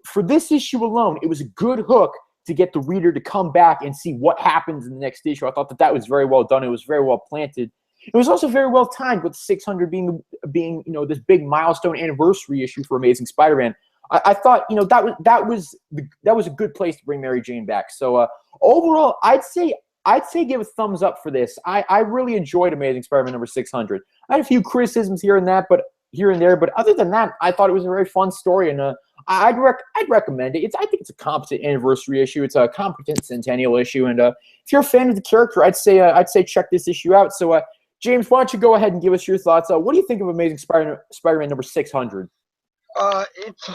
for this issue alone. It was a good hook to get the reader to come back and see what happens in the next issue. I thought that was very well done. It was very well planted. It was also very well timed with 600 being this big milestone anniversary issue for Amazing Spider-Man. I thought that was a good place to bring Mary Jane back. So overall, I'd say give a thumbs up for this. I really enjoyed Amazing Spider-Man number 600. I had a few criticisms here and there, but other than that, I thought it was a very fun story, and I'd recommend it. I think it's a competent anniversary issue. It's a competent centennial issue, and if you're a fan of the character, I'd say check this issue out. So James, why don't you go ahead and give us your thoughts? What do you think of Amazing Spider-Man number 600? It's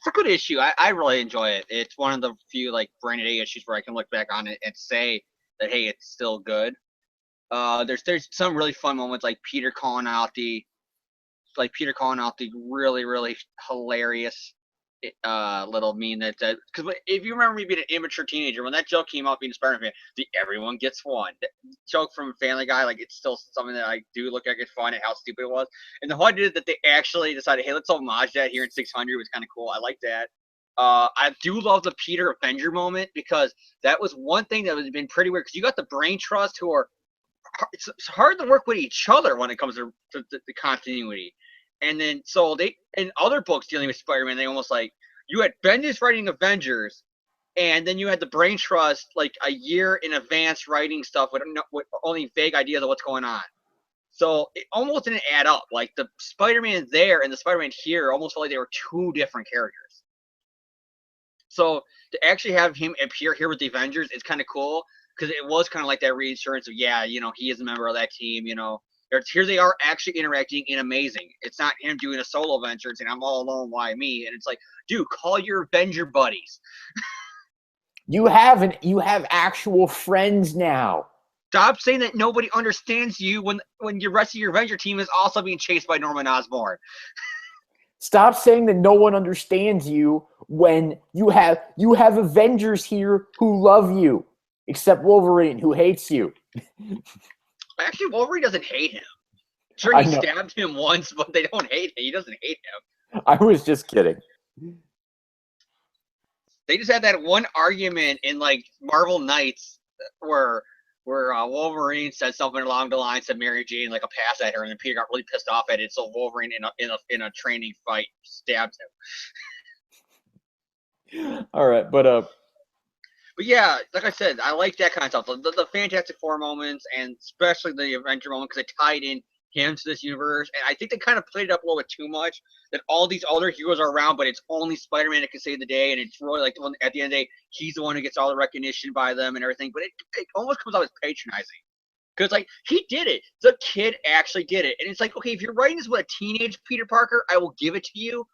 a good issue. I really enjoy it. It's one of the few like branded A issues where I can look back on it and say that hey, it's still good. There's some really fun moments like Peter calling out the really really hilarious little meme that because if you remember me being an immature teenager when that joke came out being a Spider-Man fan, the everyone gets one joke from Family Guy, like it's still something that I do look at it's fun at how stupid it was. And the whole idea that they actually decided, hey, let's homage that here in 600 was kind of cool. I like that. I do love the Peter Avenger moment because that was one thing that has been pretty weird because you got the Brain Trust who are it's hard to work with each other when it comes to the continuity. And then so they in other books dealing with Spider-Man, they almost like you had Bendis writing Avengers, and then you had the Brain Trust like a year in advance writing stuff with only vague ideas of what's going on. So it almost didn't add up. Like the Spider-Man there and the Spider-Man here almost felt like they were two different characters. So to actually have him appear here with the Avengers is kind of cool because it was kind of like that reassurance of he is a member of that team. Here they are actually interacting in Amazing. It's not him doing a solo venture and saying, I'm all alone, why me? And it's like, dude, call your Avenger buddies. You have actual friends now. Stop saying that nobody understands you when the rest of your Avenger team is also being chased by Norman Osborn. Stop saying that no one understands you when you have Avengers here who love you, except Wolverine, who hates you. Actually, Wolverine doesn't hate him. Sure, he stabbed him once, but they don't hate him. He doesn't hate him. I was just kidding. They just had that one argument in like Marvel Knights where Wolverine said something along the lines of Mary Jane, like a pass at her, and then Peter got really pissed off at it. So Wolverine in a training fight stabbed him. All right, but yeah, like I said, I like that kind of stuff. The Fantastic Four moments, and especially the Avenger moment, because it tied in him to this universe. And I think they kind of played it up a little bit too much, that all these other heroes are around, but it's only Spider-Man that can save the day. And it's really like, at the end of the day, he's the one who gets all the recognition by them and everything. But it almost comes out as patronizing. Because, like, he did it. The kid actually did it. And it's like, okay, if you're writing this with a teenage Peter Parker, I will give it to you.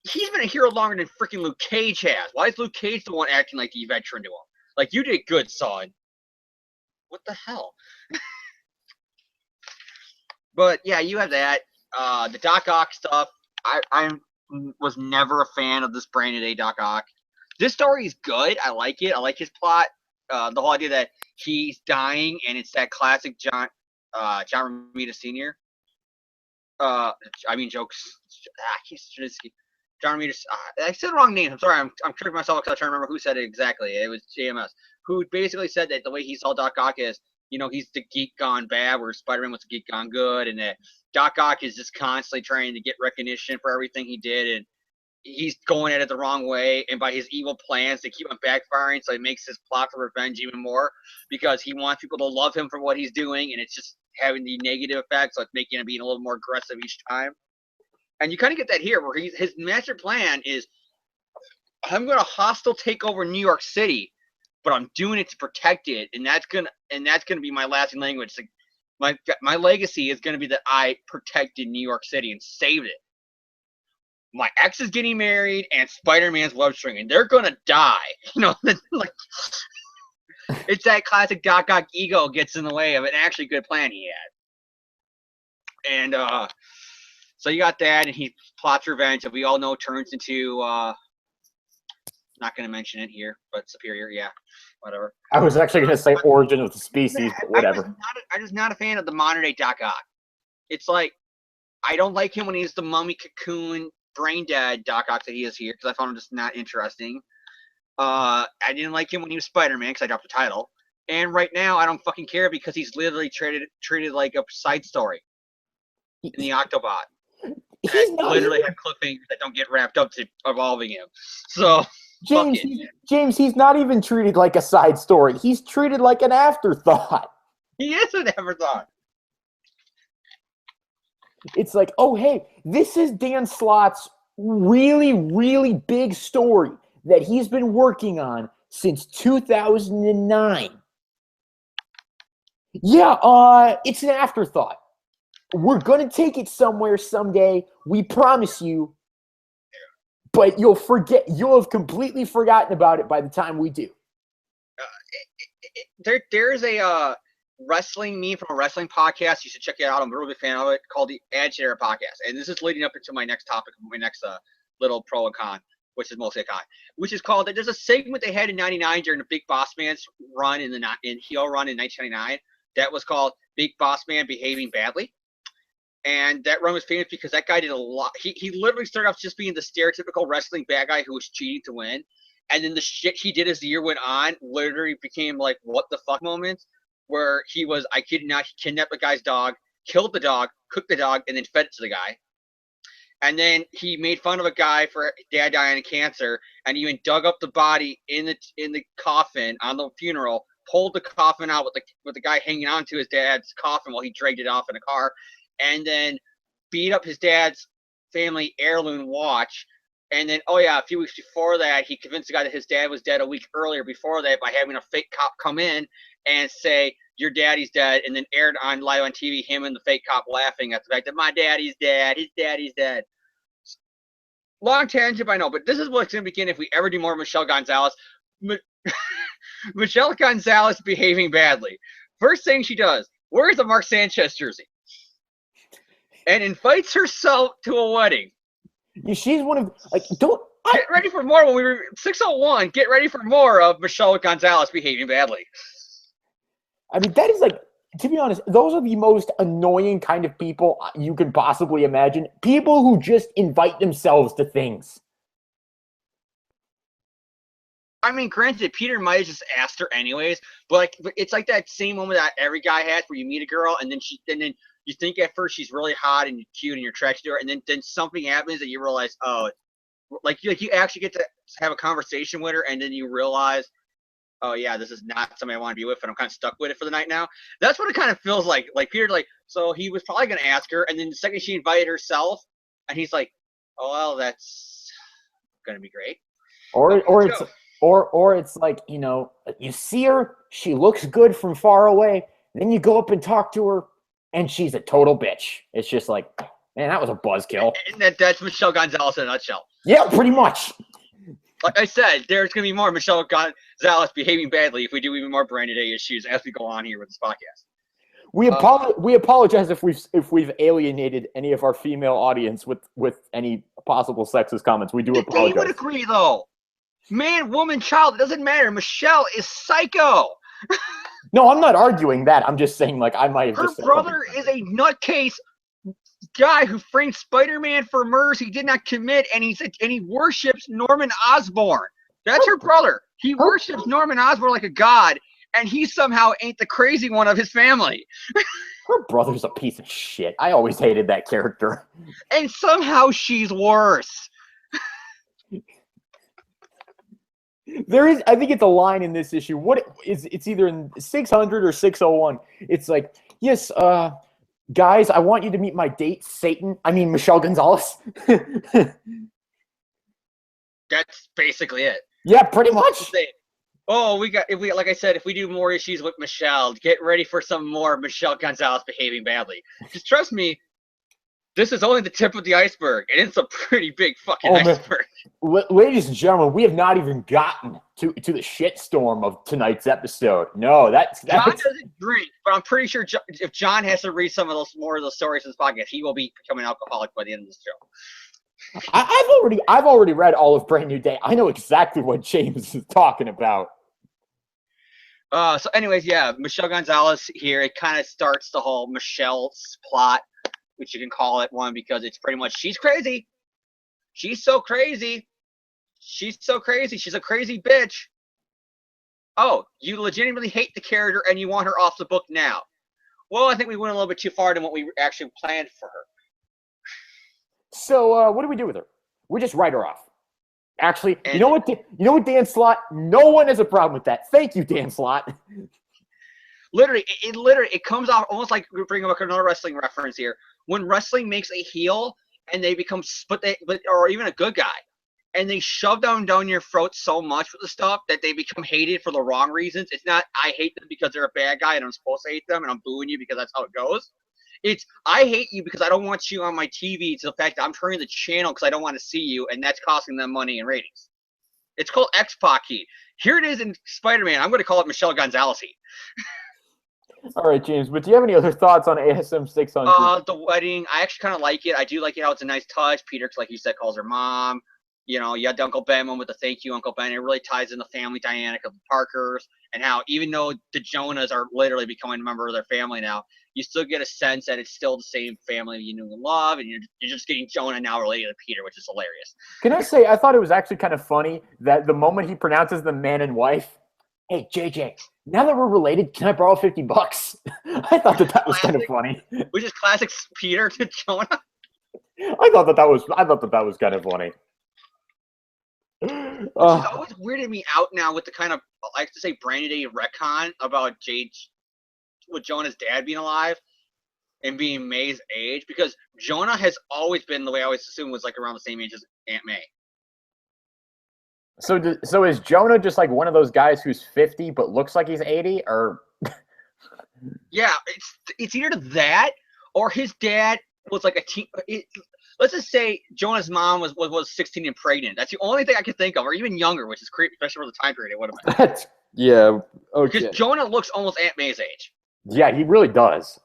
He's been a hero longer than freaking Luke Cage has. Why is Luke Cage the one acting like the veteran to him? Like, you did good, son. What the hell? But, yeah, you have that. The Doc Ock stuff. I was never a fan of this branded A Doc Ock. This story is good. I like it. I like his plot. The whole idea that he's dying, and it's that classic John Romita Sr. Jokes. John Romita. I said the wrong name. I'm sorry. I'm tricking myself because I'm trying to remember who said it exactly. It was JMS, who basically said that the way he saw Doc Ock is, he's the geek gone bad, where Spider-Man was the geek gone good, and that Doc Ock is just constantly trying to get recognition for everything he did, and he's going at it the wrong way, and by his evil plans, they keep on backfiring, so it makes his plot for revenge even more, because he wants people to love him for what he's doing, and it's just having the negative effect, so it's making him being a little more aggressive each time. And you kind of get that here, where his master plan is, I'm going to hostile take over New York City, but I'm doing it to protect it, and that's gonna be my lasting language. Like, my legacy is going to be that I protected New York City and saved it. My ex is getting married, and Spider-Man's web string, and they're gonna die. Like, it's that classic Doc Ock ego gets in the way of an actually good plan he had. And so you got that, and he plots revenge, that we all know turns into Not going to mention it here, but Superior, yeah, whatever. I was actually going to say Origin of the Species, but whatever. I'm just not a fan of the modern day Doc Ock. It's like, I don't like him when he's the mummy cocoon brain dead Doc Ock that he is here because I found him just not interesting. I didn't like him when he was Spider-Man because I dropped the title. And right now, I don't fucking care because he's literally treated like a side story in the Octobot. He's literally have cliffhangers that don't get wrapped up to evolving him. So, James, he's not even treated like a side story. He's treated like an afterthought. He is an afterthought. It's like, oh, hey, this is Dan Slott's really, really big story that he's been working since 2009. Yeah, it's an afterthought. We're going to take it somewhere someday. We promise you. But you'll have completely forgotten about it by the time we do. There's a wrestling meme from a wrestling podcast. You should check it out. I'm a really big fan of it, called the Agitator Podcast. And this is leading up into my next topic, my next little pro and con, which is mostly a con, which is called, there's a segment they had in 99 during the Big Boss Man's run in heel run in 1999 that was called Big Boss Man Behaving Badly. And that run was famous because that guy did a lot. He literally started off just being the stereotypical wrestling bad guy who was cheating to win. And then the shit he did as the year went on literally became like what the fuck moments where he was, I kid you not, he kidnapped the guy's dog, killed the dog, cooked the dog, and then fed it to the guy. And then he made fun of a guy for dad dying of cancer, and even dug up the body in the coffin on the funeral, pulled the coffin out with the guy hanging on to his dad's coffin while he dragged it off in a car, and then beat up his dad's family heirloom watch. And then, a few weeks before that, he convinced the guy that his dad was dead a week earlier before that by having a fake cop come in and say, your daddy's dead, and then aired live on TV him and the fake cop laughing at the fact that my daddy's dead, his daddy's dead. Long tangent, I know, but this is what's going to begin if we ever do more Michelle Gonzalez. Michelle Gonzalez behaving badly. First thing she does, wears a Mark Sanchez jersey and invites herself to a wedding. She's one of, get ready for more when we were 601. Get ready for more of Michelle Gonzalez behaving badly. I mean, that is to be honest, those are the most annoying kind of people you can possibly imagine. People who just invite themselves to things. I mean, granted, Peter might have just asked her anyways, but it's like that same moment that every guy has where you meet a girl and then you think at first she's really hot and cute and you're attracted to her, and then something happens that you realize, you actually get to have a conversation with her, and then you realize, oh yeah, this is not somebody I want to be with, and I'm kind of stuck with it for the night now. That's what it kind of feels like. Like Peter, so he was probably going to ask her, and then the second she invited herself, and he's like, oh well, that's going to be great. Or it's like, you see her, she looks good from far away, then you go up and talk to her, and she's a total bitch. It's just like, man, that was a buzzkill. And that's Michelle Gonzalez in a nutshell. Yeah, pretty much. Like I said, there's going to be more Michelle Gonzalez behaving badly if we do even more Brandon Day issues as we go on here with this podcast. We apologize if we've alienated any of our female audience with any possible sexist comments. We do apologize. They would agree, though. Man, woman, child, it doesn't matter. Michelle is psycho. No, I'm not arguing that. I'm just saying, I might have just. Her brother is a nutcase guy who framed Spider-Man for murders he did not commit, and he worships Norman Osborn. That's her brother. He worships Norman Osborn like a god, and he somehow ain't the crazy one of his family. Her brother's a piece of shit. I always hated that character. And somehow she's worse. I think it's a line in this issue. It's either in 600 or 601. It's like, yes, guys, I want you to meet my date, Michelle Gonzalez. That's basically it. Yeah, pretty much. Like I said, if we do more issues with Michelle, get ready for some more Michelle Gonzalez behaving badly. Just trust me, this is only the tip of the iceberg, and it's a pretty big fucking iceberg. Ladies and gentlemen, we have not even gotten to the shitstorm of tonight's episode. No, John doesn't drink, but I'm pretty sure if John has to read some of more of those stories in this podcast, he will be becoming an alcoholic by the end of the show. I've already read all of Brand New Day. I know exactly what James is talking about. So anyways, yeah, Michelle Gonzalez here. It kind of starts the whole Michelle's plot, which you can call it one, because it's pretty much she's crazy. She's so crazy. She's so crazy. She's a crazy bitch. Oh, you legitimately hate the character and you want her off the book now. Well, I think we went a little bit too far than what we actually planned for her. So what do we do with her? We just write her off. Actually, you know what, Dan Slott? No one has a problem with that. Thank you, Dan Slott. Literally, it comes off almost like we're bringing up another wrestling reference here. When wrestling makes a heel and they become or even a good guy, and they shove them down your throat so much with the stuff that they become hated for the wrong reasons. It's not I hate them because they're a bad guy and I'm supposed to hate them and I'm booing you because that's how it goes. It's I hate you because I don't want you on my TV, to the fact that I'm turning the channel because I don't want to see you, and that's costing them money and ratings. It's called X-Pac heat. Here it is in Spider-Man. I'm going to call it Michelle Gonzalez heat. All right, James, but do you have any other thoughts on ASM 600? The wedding, I actually kind of like it. I do like it how it's a nice touch. Peter, like you said, calls her mom. You know, you had Uncle Ben one with the thank you, Uncle Ben. It really ties in the family dynamic of the Parkers, and how even though the Jonas are literally becoming a member of their family now, you still get a sense that it's still the same family you knew and love, and you're just getting Jonah now related to Peter, which is hilarious. Can I say, I thought it was actually kind of funny that the moment he pronounces them man and wife, hey, JJ, now that we're related, can I borrow $50? I thought that was kind of funny. Which is classic Peter to Jonah. I thought that was kind of funny. It's always weirded me out now with the kind of, I like to say, Brand New Day retcon about with Jonah's dad being alive and being May's age, because Jonah has always been, the way I always assumed, was like around the same age as Aunt May. So is Jonah just like one of those guys who's 50 but looks like he's 80, or? Yeah, it's either that or his dad was like a teen. Let's just say Jonah's mom was 16 and pregnant. That's the only thing I can think of, or even younger, which is creepy, especially for the time period it would have been. Yeah, okay. Because Jonah looks almost Aunt May's age. Yeah, he really does.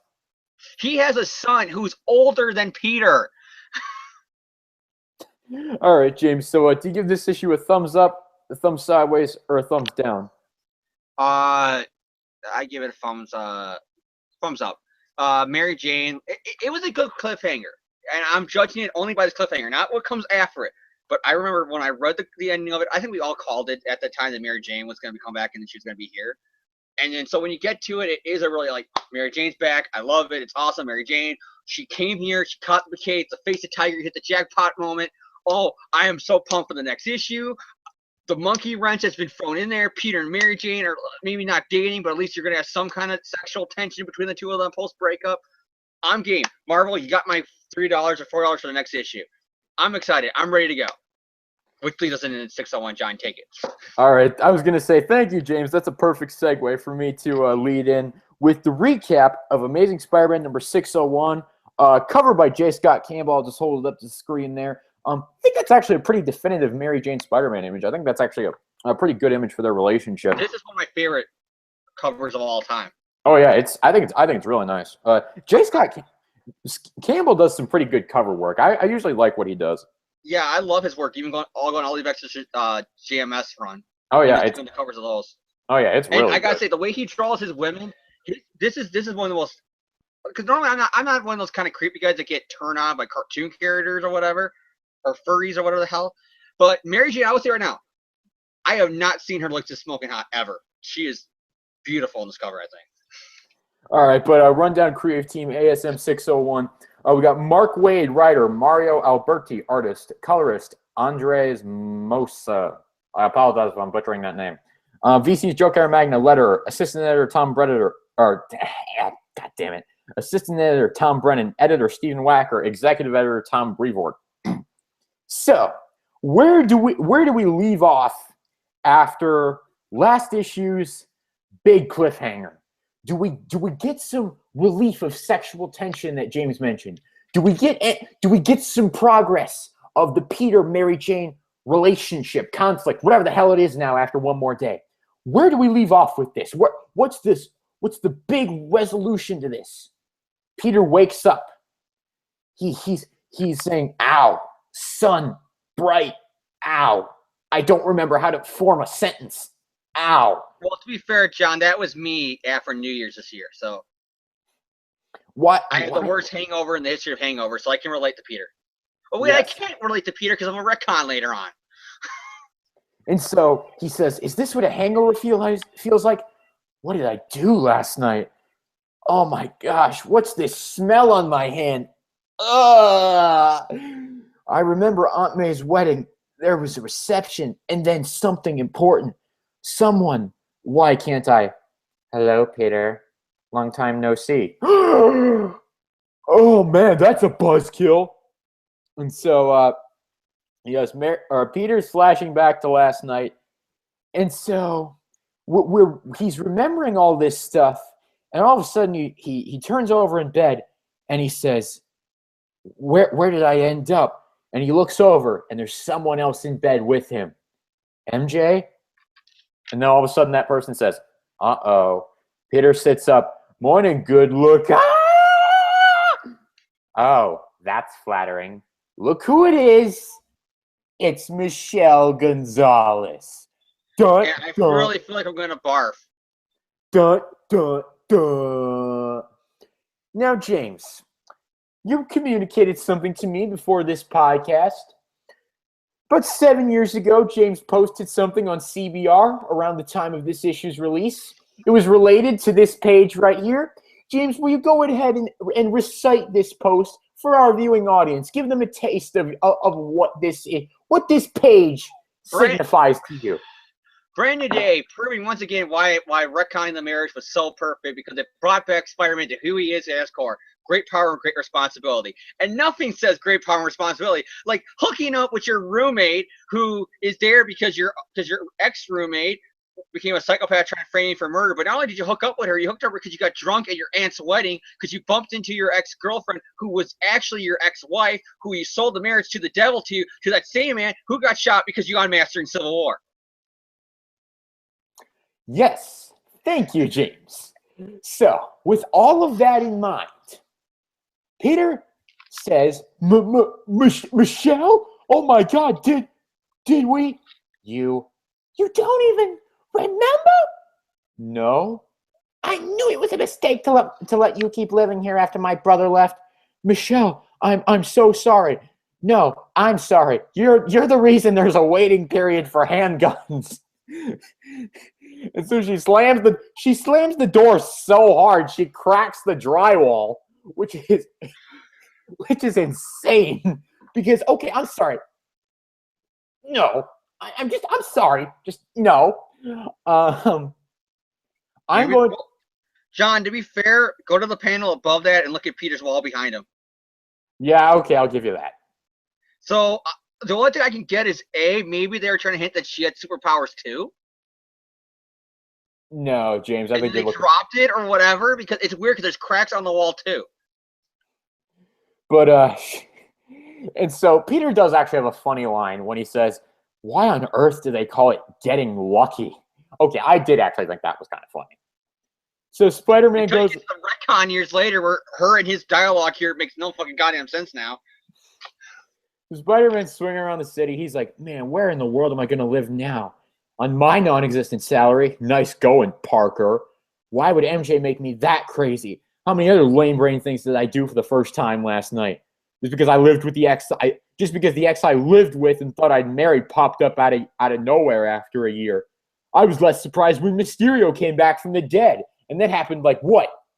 He has a son who's older than Peter. All right, James. So do you give this issue a thumbs up, a thumbs sideways, or a thumbs down? I give it a thumbs up. Mary Jane, it was a good cliffhanger, and I'm judging it only by this cliffhanger, not what comes after it. But I remember when I read the ending of it, I think we all called it at the time that Mary Jane was going to come back and that she was going to be here. And then so when you get to it, it is a really like, Mary Jane's back. I love it. It's awesome. Mary Jane, she came here. She caught the bouquet. It's the face of tiger. Hit the jackpot moment. Oh, I am so pumped for the next issue. The monkey wrench has been thrown in there. Peter and Mary Jane are maybe not dating, but at least you're going to have some kind of sexual tension between the two of them post-breakup. I'm game. Marvel, you got my $3 or $4 for the next issue. I'm excited. I'm ready to go. Which leads us into 601. John, take it. All right. I was going to say thank you, James. That's a perfect segue for me to lead in with the recap of Amazing Spider-Man number 601, covered by J. Scott Campbell. I'll just hold it up to the screen there. I think that's actually a pretty definitive Mary Jane Spider-Man image. I think that's actually a pretty good image for their relationship. This is one of my favorite covers of all time. Oh yeah, I think it's really nice. J. Scott Campbell does some pretty good cover work. I usually like what he does. Yeah, I love his work. Even going all the way back to GMS run. Oh yeah, it's the covers of those. Oh yeah, it's really. And I gotta say, the way he draws his women, this is one of the most. Because normally I'm not one of those kind of creepy guys that get turned on by cartoon characters or whatever, or furries or whatever the hell. But Mary Jane, I will say right now, I have not seen her look this smoking hot ever. She is beautiful in this cover, I think. All right, but rundown creative team ASM 601. We got Mark Waid, writer, Mario Alberti, artist, colorist, Andres Mosa. I apologize if I'm butchering that name. VC's Joe Caramagna, letterer, assistant editor Tom Brennan, God damn it, assistant editor Tom Brennan, editor Stephen Wacker, executive editor Tom Brevoort. So, where do we leave off after last issue's big cliffhanger? Do we get some relief of sexual tension that James mentioned? Do we get some progress of the Peter Mary Jane relationship conflict, whatever the hell it is now after one more day? Where do we leave off with this? What's this? What's the big resolution to this? Peter wakes up. He's saying, "Ow, sun, bright, ow. I don't remember how to form a sentence. Ow. Well, to be fair, John, that was me after New Year's this year. So What? I have the worst hangover in the history of hangovers, so I can relate to Peter. Oh, wait, Yes. I can't relate to Peter because I'm a retcon later on. And so he says, is this what a hangover feels like? What did I do last night? Oh my gosh, what's this smell on my hand? Ugh. I remember Aunt May's wedding. There was a reception and then something important. Someone. Why can't I? Hello, Peter. Long time no see. Oh man, that's a buzzkill. And so yes, Peter's flashing back to last night. And so he's remembering all this stuff. And all of a sudden he turns over in bed and he says, where did I end up? And he looks over and there's someone else in bed with him. MJ? And then all of a sudden that person says, uh-oh. Peter sits up. Morning, good look. Ah! Oh, that's flattering. Look who it is. It's Michelle Gonzalez. Dun, And I dun, really feel like I'm going to barf. dun, dun, dun. Now, James, you communicated something to me before this podcast. But 7 years ago, James posted something on CBR around the time of this issue's release. It was related to this page right here. James, will you go ahead and recite this post for our viewing audience? Give them a taste of what this is, what this page signifies to you. Brand new day, proving once again why retconning the marriage was so perfect, because it brought back Spider-Man to who he is at his core. Great power and great responsibility. And nothing says great power and responsibility like hooking up with your roommate who is there because your ex-roommate became a psychopath trying to frame you for murder. But not only did you hook up with her, you hooked up because you got drunk at your aunt's wedding because you bumped into your ex-girlfriend who was actually your ex-wife, who you sold the marriage to the devil to that same man who got shot because you got mastered in Civil War. Yes. Thank you, James. So, with all of that in mind, Peter says, Michelle? Oh my God, did we? You don't even remember? No. I knew it was a mistake to let you keep living here after my brother left. Michelle, I'm so sorry. No, I'm sorry. You're the reason there's a waiting period for handguns. And so she slams the door so hard she cracks the drywall, which is insane. Because okay, I'm sorry. No, I'm sorry. Just no. John, to be fair, go to the panel above that and look at Peter's wall behind him. Yeah, okay, I'll give you that. So the only thing I can get is maybe they were trying to hint that she had superpowers too. No, James, I think they dropped it or whatever, because it's weird because there's cracks on the wall too. But and so Peter does actually have a funny line when he says, "Why on earth do they call it getting lucky?" Okay, I did actually think that was kind of funny. So Spider-Man goes the retcon years later, where her and his dialogue here makes no fucking goddamn sense now. Spider-Man's swinging around the city. He's like, "Man, where in the world am I going to live now? On my non-existent salary? Nice going, Parker. Why would MJ make me that crazy? How many other lame brain things did I do for the first time last night? Just because I lived with the ex I lived with and thought I'd married popped up out of nowhere after a year. I was less surprised when Mysterio came back from the dead. And that happened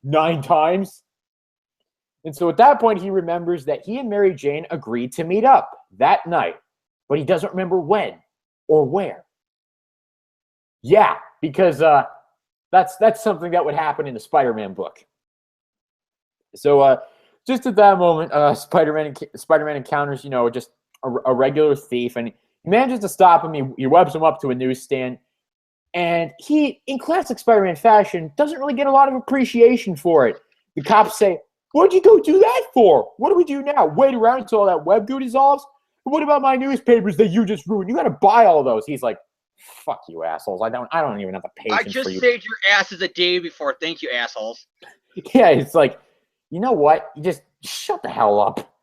9 times? And so at that point, he remembers that he and Mary Jane agreed to meet up that night. But he doesn't remember when or where. Yeah, because that's something that would happen in the Spider-Man book. So just at that moment, Spider-Man encounters, just a regular thief, and he manages to stop him. He webs him up to a newsstand, and he, in classic Spider-Man fashion, doesn't really get a lot of appreciation for it. The cops say, "What'd you go do that for? What do we do now? Wait around until all that web goo dissolves? What about my newspapers that you just ruined? You got to buy all those." He's like, "Fuck you, assholes! I don't even have the patience for you." I just saved your asses a day before. Thank you, assholes. Yeah, it's like, you know what? You just shut the hell up.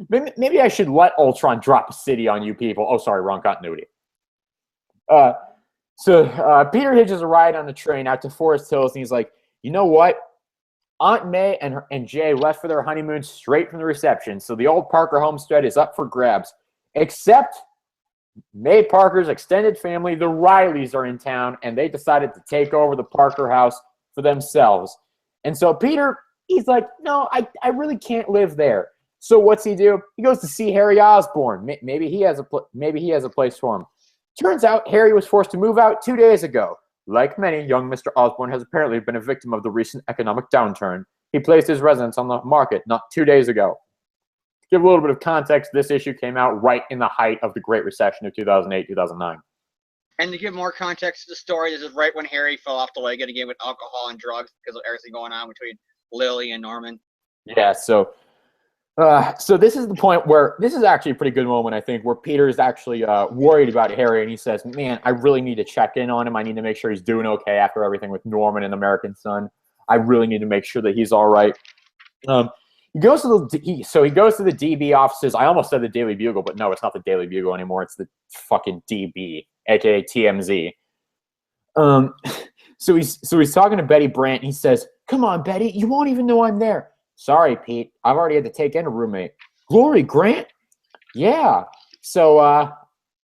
Maybe I should let Ultron drop a city on you people. Oh, sorry, wrong continuity. So Peter hitches a ride on the train out to Forest Hills, and he's like, you know what? Aunt May and Jay left for their honeymoon straight from the reception, so the old Parker homestead is up for grabs. Except May Parker's extended family, the Rileys, are in town, and they decided to take over the Parker house for themselves. And so Peter, he's like, no, I really can't live there. So what's he do? He goes to see Harry Osborn. Maybe he has a place for him. Turns out Harry was forced to move out 2 days ago. Like many, young Mr. Osborn has apparently been a victim of the recent economic downturn. He placed his residence on the market not 2 days ago. To give a little bit of context, this issue came out right in the height of the Great Recession of 2008-2009. And to give more context to the story, this is right when Harry fell off the wagon again with alcohol and drugs because of everything going on between Lily and Norman. Yeah, so this is the point where this is actually a pretty good moment, I think, where Peter is actually worried about Harry, and he says, man, I really need to check in on him. I need to make sure he's doing okay after everything with Norman and American Son. I really need to make sure that he's all right. He goes to the DB offices. I almost said the Daily Bugle, but no, it's not the Daily Bugle anymore. It's the fucking DB, aka TMZ. So he's talking to Betty Brant, and he says, come on, Betty, you won't even know I'm there. Sorry, Pete. I've already had to take in a roommate. Glory Grant? Yeah. So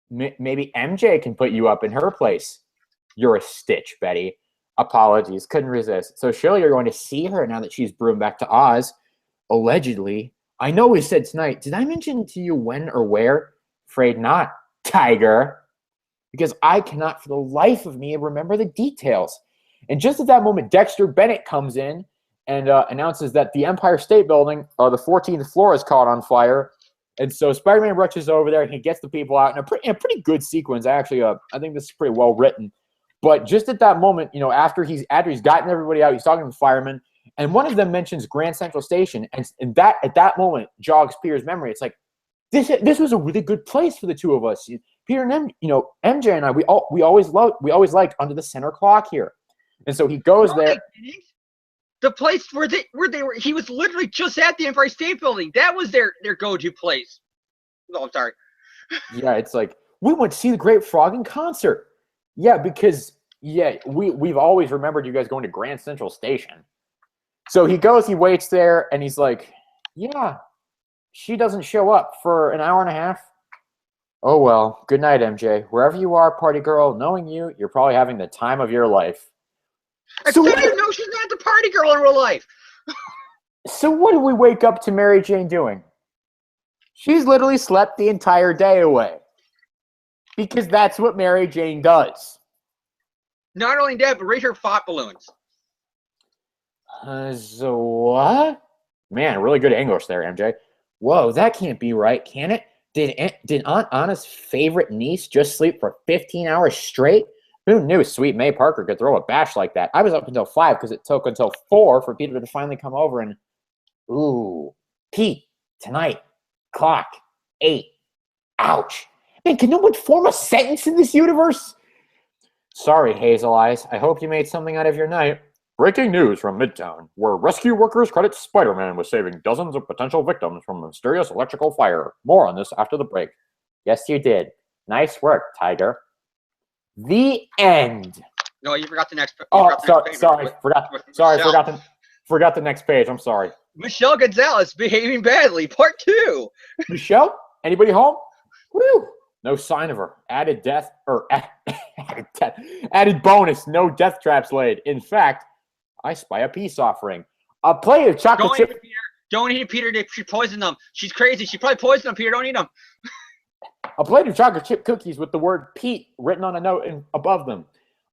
maybe MJ can put you up in her place. You're a stitch, Betty. Apologies. Couldn't resist. So surely you're going to see her now that she's broomed back to Oz. Allegedly. I know we said tonight. Did I mention to you when or where? Afraid not, Tiger. Because I cannot for the life of me remember the details. And just at that moment, Dexter Bennett comes in and announces that the Empire State Building, the 14th floor, is caught on fire. And so Spider-Man rushes over there. He gets the people out in a pretty good sequence. Actually, I think this is pretty well written. But just at that moment, after he's gotten everybody out, he's talking to the firemen, and one of them mentions Grand Central Station, and that at that moment jogs Peter's memory. It's like this was a really good place for the two of us. Peter and MJ and I, we always liked Under the Center Clock here, and so he goes there. The place where they were, he was literally just at the Empire State Building. That was their go-to place. Oh, I'm sorry. Yeah, it's like we went to see the Great Frog in concert. Yeah, because we've always remembered you guys going to Grand Central Station. So he goes, he waits there, and he's like, yeah, she doesn't show up for an hour and a half. Oh, well, good night, MJ. Wherever you are, party girl, knowing you're probably having the time of your life. So no, she's not the party girl in real life. So what do we wake up to Mary Jane doing? She's literally slept the entire day away. Because that's what Mary Jane does. Not only that, but Richard fought balloons. So what? Man, really good English there, MJ. Whoa, that can't be right, can it? Did Aunt Anna's favorite niece just sleep for 15 hours straight? Who knew sweet May Parker could throw a bash like that? I was up until 5 because it took until 4 for Peter to finally come over and... Ooh, Pete, tonight, clock, 8. Ouch. Man, can no one form a sentence in this universe? Sorry, Hazel Eyes. I hope you made something out of your night. Breaking news from Midtown, where rescue workers credit Spider-Man with saving dozens of potential victims from a mysterious electrical fire. More on this after the break. Yes, you did. Nice work, Tiger. The end. No, you forgot the next. Sorry. Forgot the next page. I'm sorry. Michelle Gonzalez behaving badly. Part 2. Michelle, anybody home? Woo! No sign of her. Added bonus. No death traps laid. In fact, I spy a peace offering. A plate of chocolate chip. Don't eat it, Peter. She poisoned them. She's crazy. She probably poisoned them, Peter. Don't eat them. A plate of chocolate chip cookies with the word Pete written on a note above them.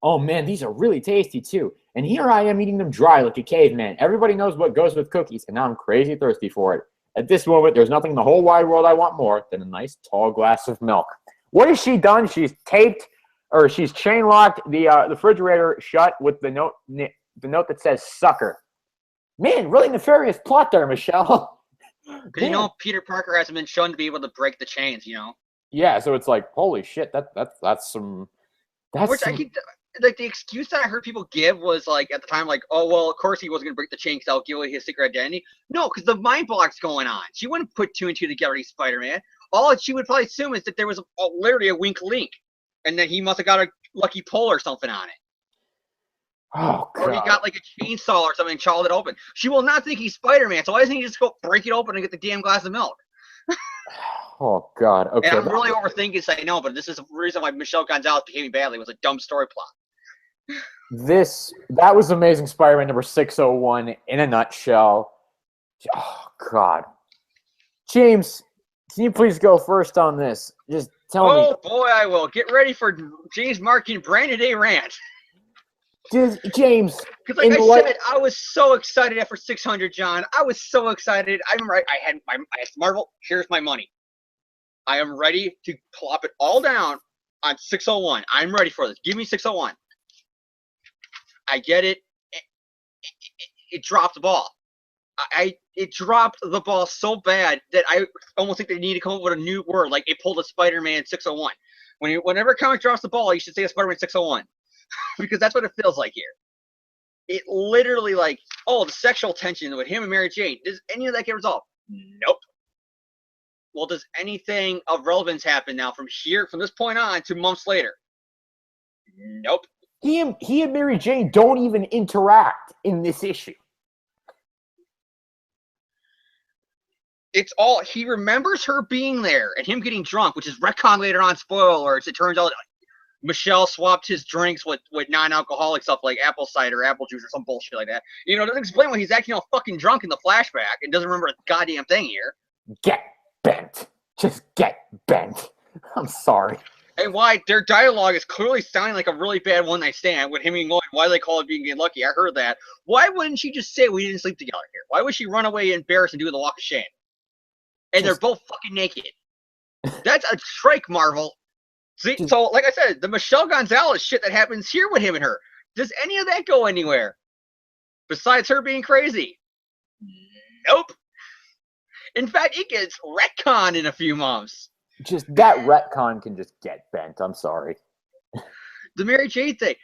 Oh, man, these are really tasty, too. And here I am eating them dry like a caveman. Everybody knows what goes with cookies, and now I'm crazy thirsty for it. At this moment, there's nothing in the whole wide world I want more than a nice, tall glass of milk. What has she done? She's chain locked the refrigerator shut with the note that says sucker. Man, really nefarious plot there, Michelle. Because Peter Parker hasn't been shown to be able to break the chains, Yeah, so it's like, holy shit, that's some. like the excuse that I heard people give was like at the time, like, oh well, of course he wasn't gonna break the chain because that'll give away his secret identity. No, because the mind block's going on. She wouldn't put two and two together. He's Spider-Man. All she would probably assume is that there was literally a wink link, and that he must have got a lucky pull or something on it. Oh, God. Or he got like a chainsaw or something and chawed it open. She will not think he's Spider-Man, so why doesn't he just go break it open and get the damn glass of milk? Oh, God. Okay. And I'm really overthinking this, I know, but this is the reason why Michelle Gonzalez behaving badly. It was a dumb story plot. That was Amazing Spider-Man number 601 in a nutshell. Oh, God. James, can you please go first on this? Just tell me. Oh, boy, I will. Get ready for James Markin Brandon Day rant. James. Because like I said, I was so excited after 600, John. I was so excited. I remember I had Marvel, here's my money. I am ready to plop it all down on 601. I'm ready for this. Give me 601. I get it. It dropped the ball. It dropped the ball so bad that I almost think they need to come up with a new word, like it pulled a Spider-Man 601. Whenever a comic drops the ball, you should say a Spider-Man 601. Because that's what it feels like here. It literally like, oh, the sexual tension with him and Mary Jane. Does any of that get resolved? Nope. Well, does anything of relevance happen now from this point on to months later? Nope. He and Mary Jane don't even interact in this issue. It's all, he remembers her being there and him getting drunk, which is retcon later on, spoiler alerts. It turns out Michelle swapped his drinks with non-alcoholic stuff like apple cider, apple juice, or some bullshit like that. You know, it doesn't explain why he's acting all fucking drunk in the flashback and doesn't remember a goddamn thing here. Get bent. Just get bent. I'm sorry. And why their dialogue is clearly sounding like a really bad one-night stand with him going, why do they call it being lucky? I heard that. Why wouldn't she just say we didn't sleep together here? Why would she run away embarrassed and do the walk of shame? And they're both fucking naked. That's a strike, Marvel. See, so like I said, the Michelle Gonzalez shit that happens here with him and her, does any of that go anywhere? Besides her being crazy? Nope. In fact, it gets retconned in a few months. Just that retcon can just get bent. I'm sorry. The Mary Jane thing.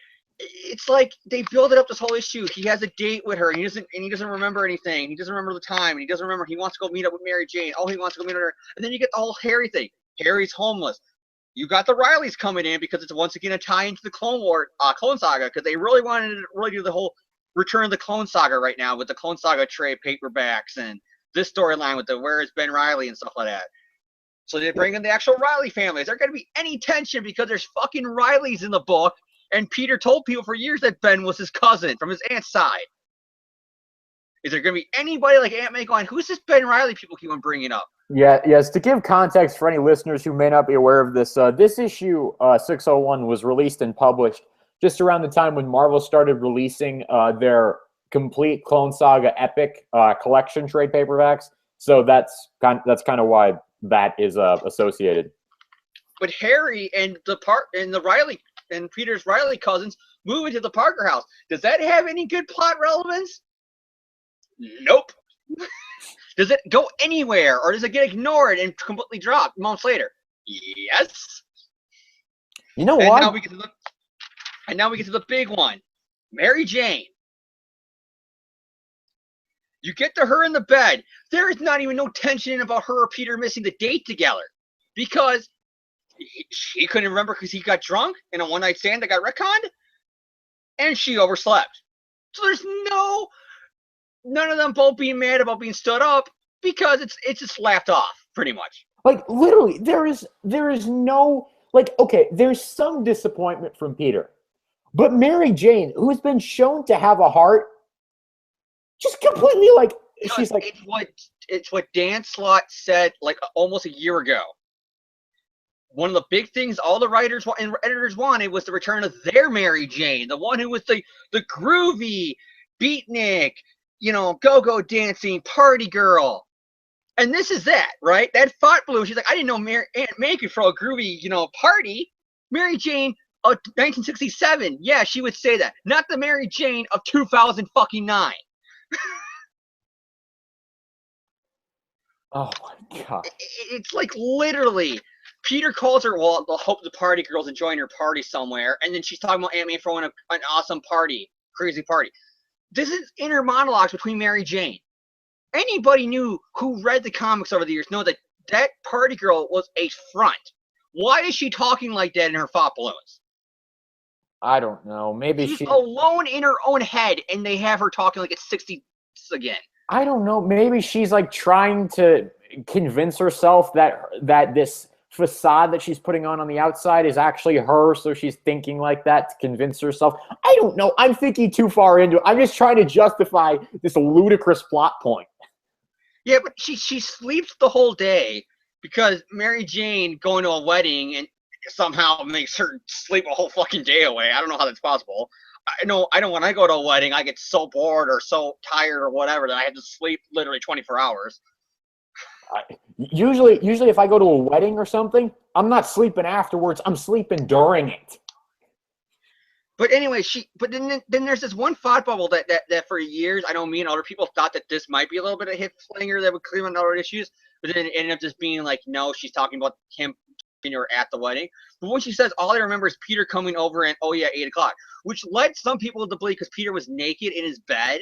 It's like they build it up this whole issue. He has a date with her, and he doesn't remember anything. He doesn't remember the time, and he doesn't remember. He wants to go meet up with Mary Jane. Oh, he wants to go meet her, and then you get the whole Harry thing. Harry's homeless. You got the Rileys coming in because it's once again a tie into the Clone Saga, because they really wanted to really do the whole Return of the Clone Saga right now with the Clone Saga trade paperbacks and this storyline with the Where is Ben Reilly and stuff like that. So they bring in the actual Riley family. Is there going to be any tension because there's fucking Rileys in the book, and Peter told people for years that Ben was his cousin from his aunt's side? Is there going to be anybody like Aunt May going, who's this Ben Reilly people keep on bringing up? Yeah, yes. To give context for any listeners who may not be aware of this, this issue 601 was released and published just around the time when Marvel started releasing their complete Clone Saga Epic collection trade paperbacks. So that's kind of why that is associated. But Harry and the Riley and Peter's Riley cousins move into the Parker house. Does that have any good plot relevance? Nope. Does it go anywhere, or does it get ignored and completely dropped months later? Yes. You know what? Now we get to the big one, Mary Jane. You get to her in the bed. There is not even no tension about her or Peter missing the date together, because she couldn't remember because he got drunk in a one-night stand that got retconned, and she overslept. So there's none of them both being mad about being stood up, because it's just laughed off pretty much. Like literally, there is no, like, okay, there's some disappointment from Peter, but Mary Jane, who has been shown to have a heart, just completely like she's like it's what Dan Slott said like almost a year ago. One of the big things all the writers and editors wanted was the return of their Mary Jane, the one who was the groovy beatnik, go-go dancing party girl. And this is that, right? That fought blue. She's like, I didn't know Aunt May could throw a groovy, party. Mary Jane of 1967. Yeah, she would say that. Not the Mary Jane of 2009. Oh my God. It's like literally Peter calls her, well, I hope the party girl's enjoying her party somewhere, and then she's talking about Aunt May throwing an awesome party, crazy party. This is inner monologues between Mary Jane. Anybody who read the comics over the years know that party girl was a front. Why is she talking like that in her thought balloons? I don't know. Maybe she's alone in her own head, and they have her talking like it's 60 again. I don't know. Maybe she's like trying to convince herself that this facade that she's putting on the outside is actually her, so she's thinking like that to convince herself. I don't know. I'm thinking too far into it. I'm just trying to justify this ludicrous plot point. Yeah, but she sleeps the whole day because Mary Jane going to a wedding and somehow makes her sleep a whole fucking day away. I don't know how that's possible. I know when I go to a wedding, I get so bored or so tired or whatever that I have to sleep literally 24 hours. Usually if I go to a wedding or something, I'm not sleeping afterwards. I'm sleeping during it. But anyway, then there's this one thought bubble that for years, I know me and other people thought that this might be a little bit of hip flinger that would clear on other issues, but then it ended up just being like, no, she's talking about him or at the wedding. But when she says, all I remember is Peter coming over and, oh yeah, 8 o'clock, which led some people to believe, because Peter was naked in his bed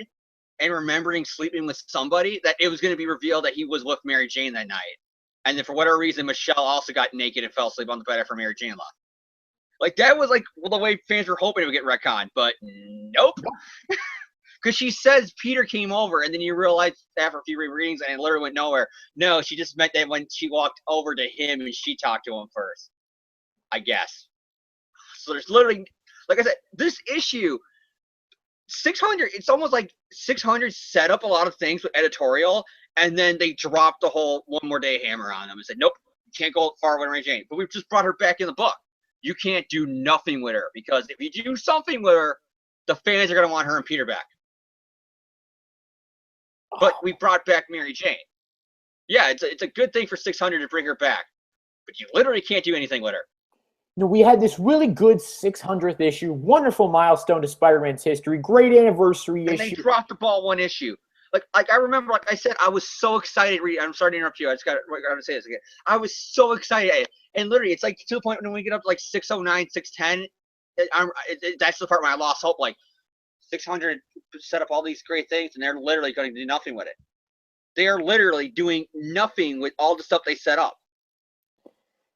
and remembering sleeping with somebody, that it was going to be revealed that he was with Mary Jane that night. And then for whatever reason, Michelle also got naked and fell asleep on the bed after Mary Jane left. Like, that was like the way fans were hoping it would get retconned, but nope. Because she says Peter came over, and then you realize after a few rereadings, and it literally went nowhere. No, she just meant that when she walked over to him and she talked to him first, I guess. So there's literally, like I said, this issue, 600, it's almost like 600 set up a lot of things with editorial, and then they dropped the whole one more day hammer on them and said, nope, you can't go far with Mary Jane. But we've just brought her back in the book. You can't do nothing with her, because if you do something with her, the fans are going to want her and Peter back. But we brought back Mary Jane. Yeah, it's a good thing for 600 to bring her back, but you literally can't do anything with her. You know, we had this really good 600th issue, wonderful milestone to Spider-Man's history, great anniversary issue. And they dropped the ball one issue. Like I remember, like I said, I was so excited. I'm sorry to interrupt you. I just got to say this again. I was so excited, and literally, it's like to the point when we get up to like 609, 610. That's the part where I lost hope. Like 600 set up all these great things, and they're literally going to do nothing with it. They are literally doing nothing with all the stuff they set up.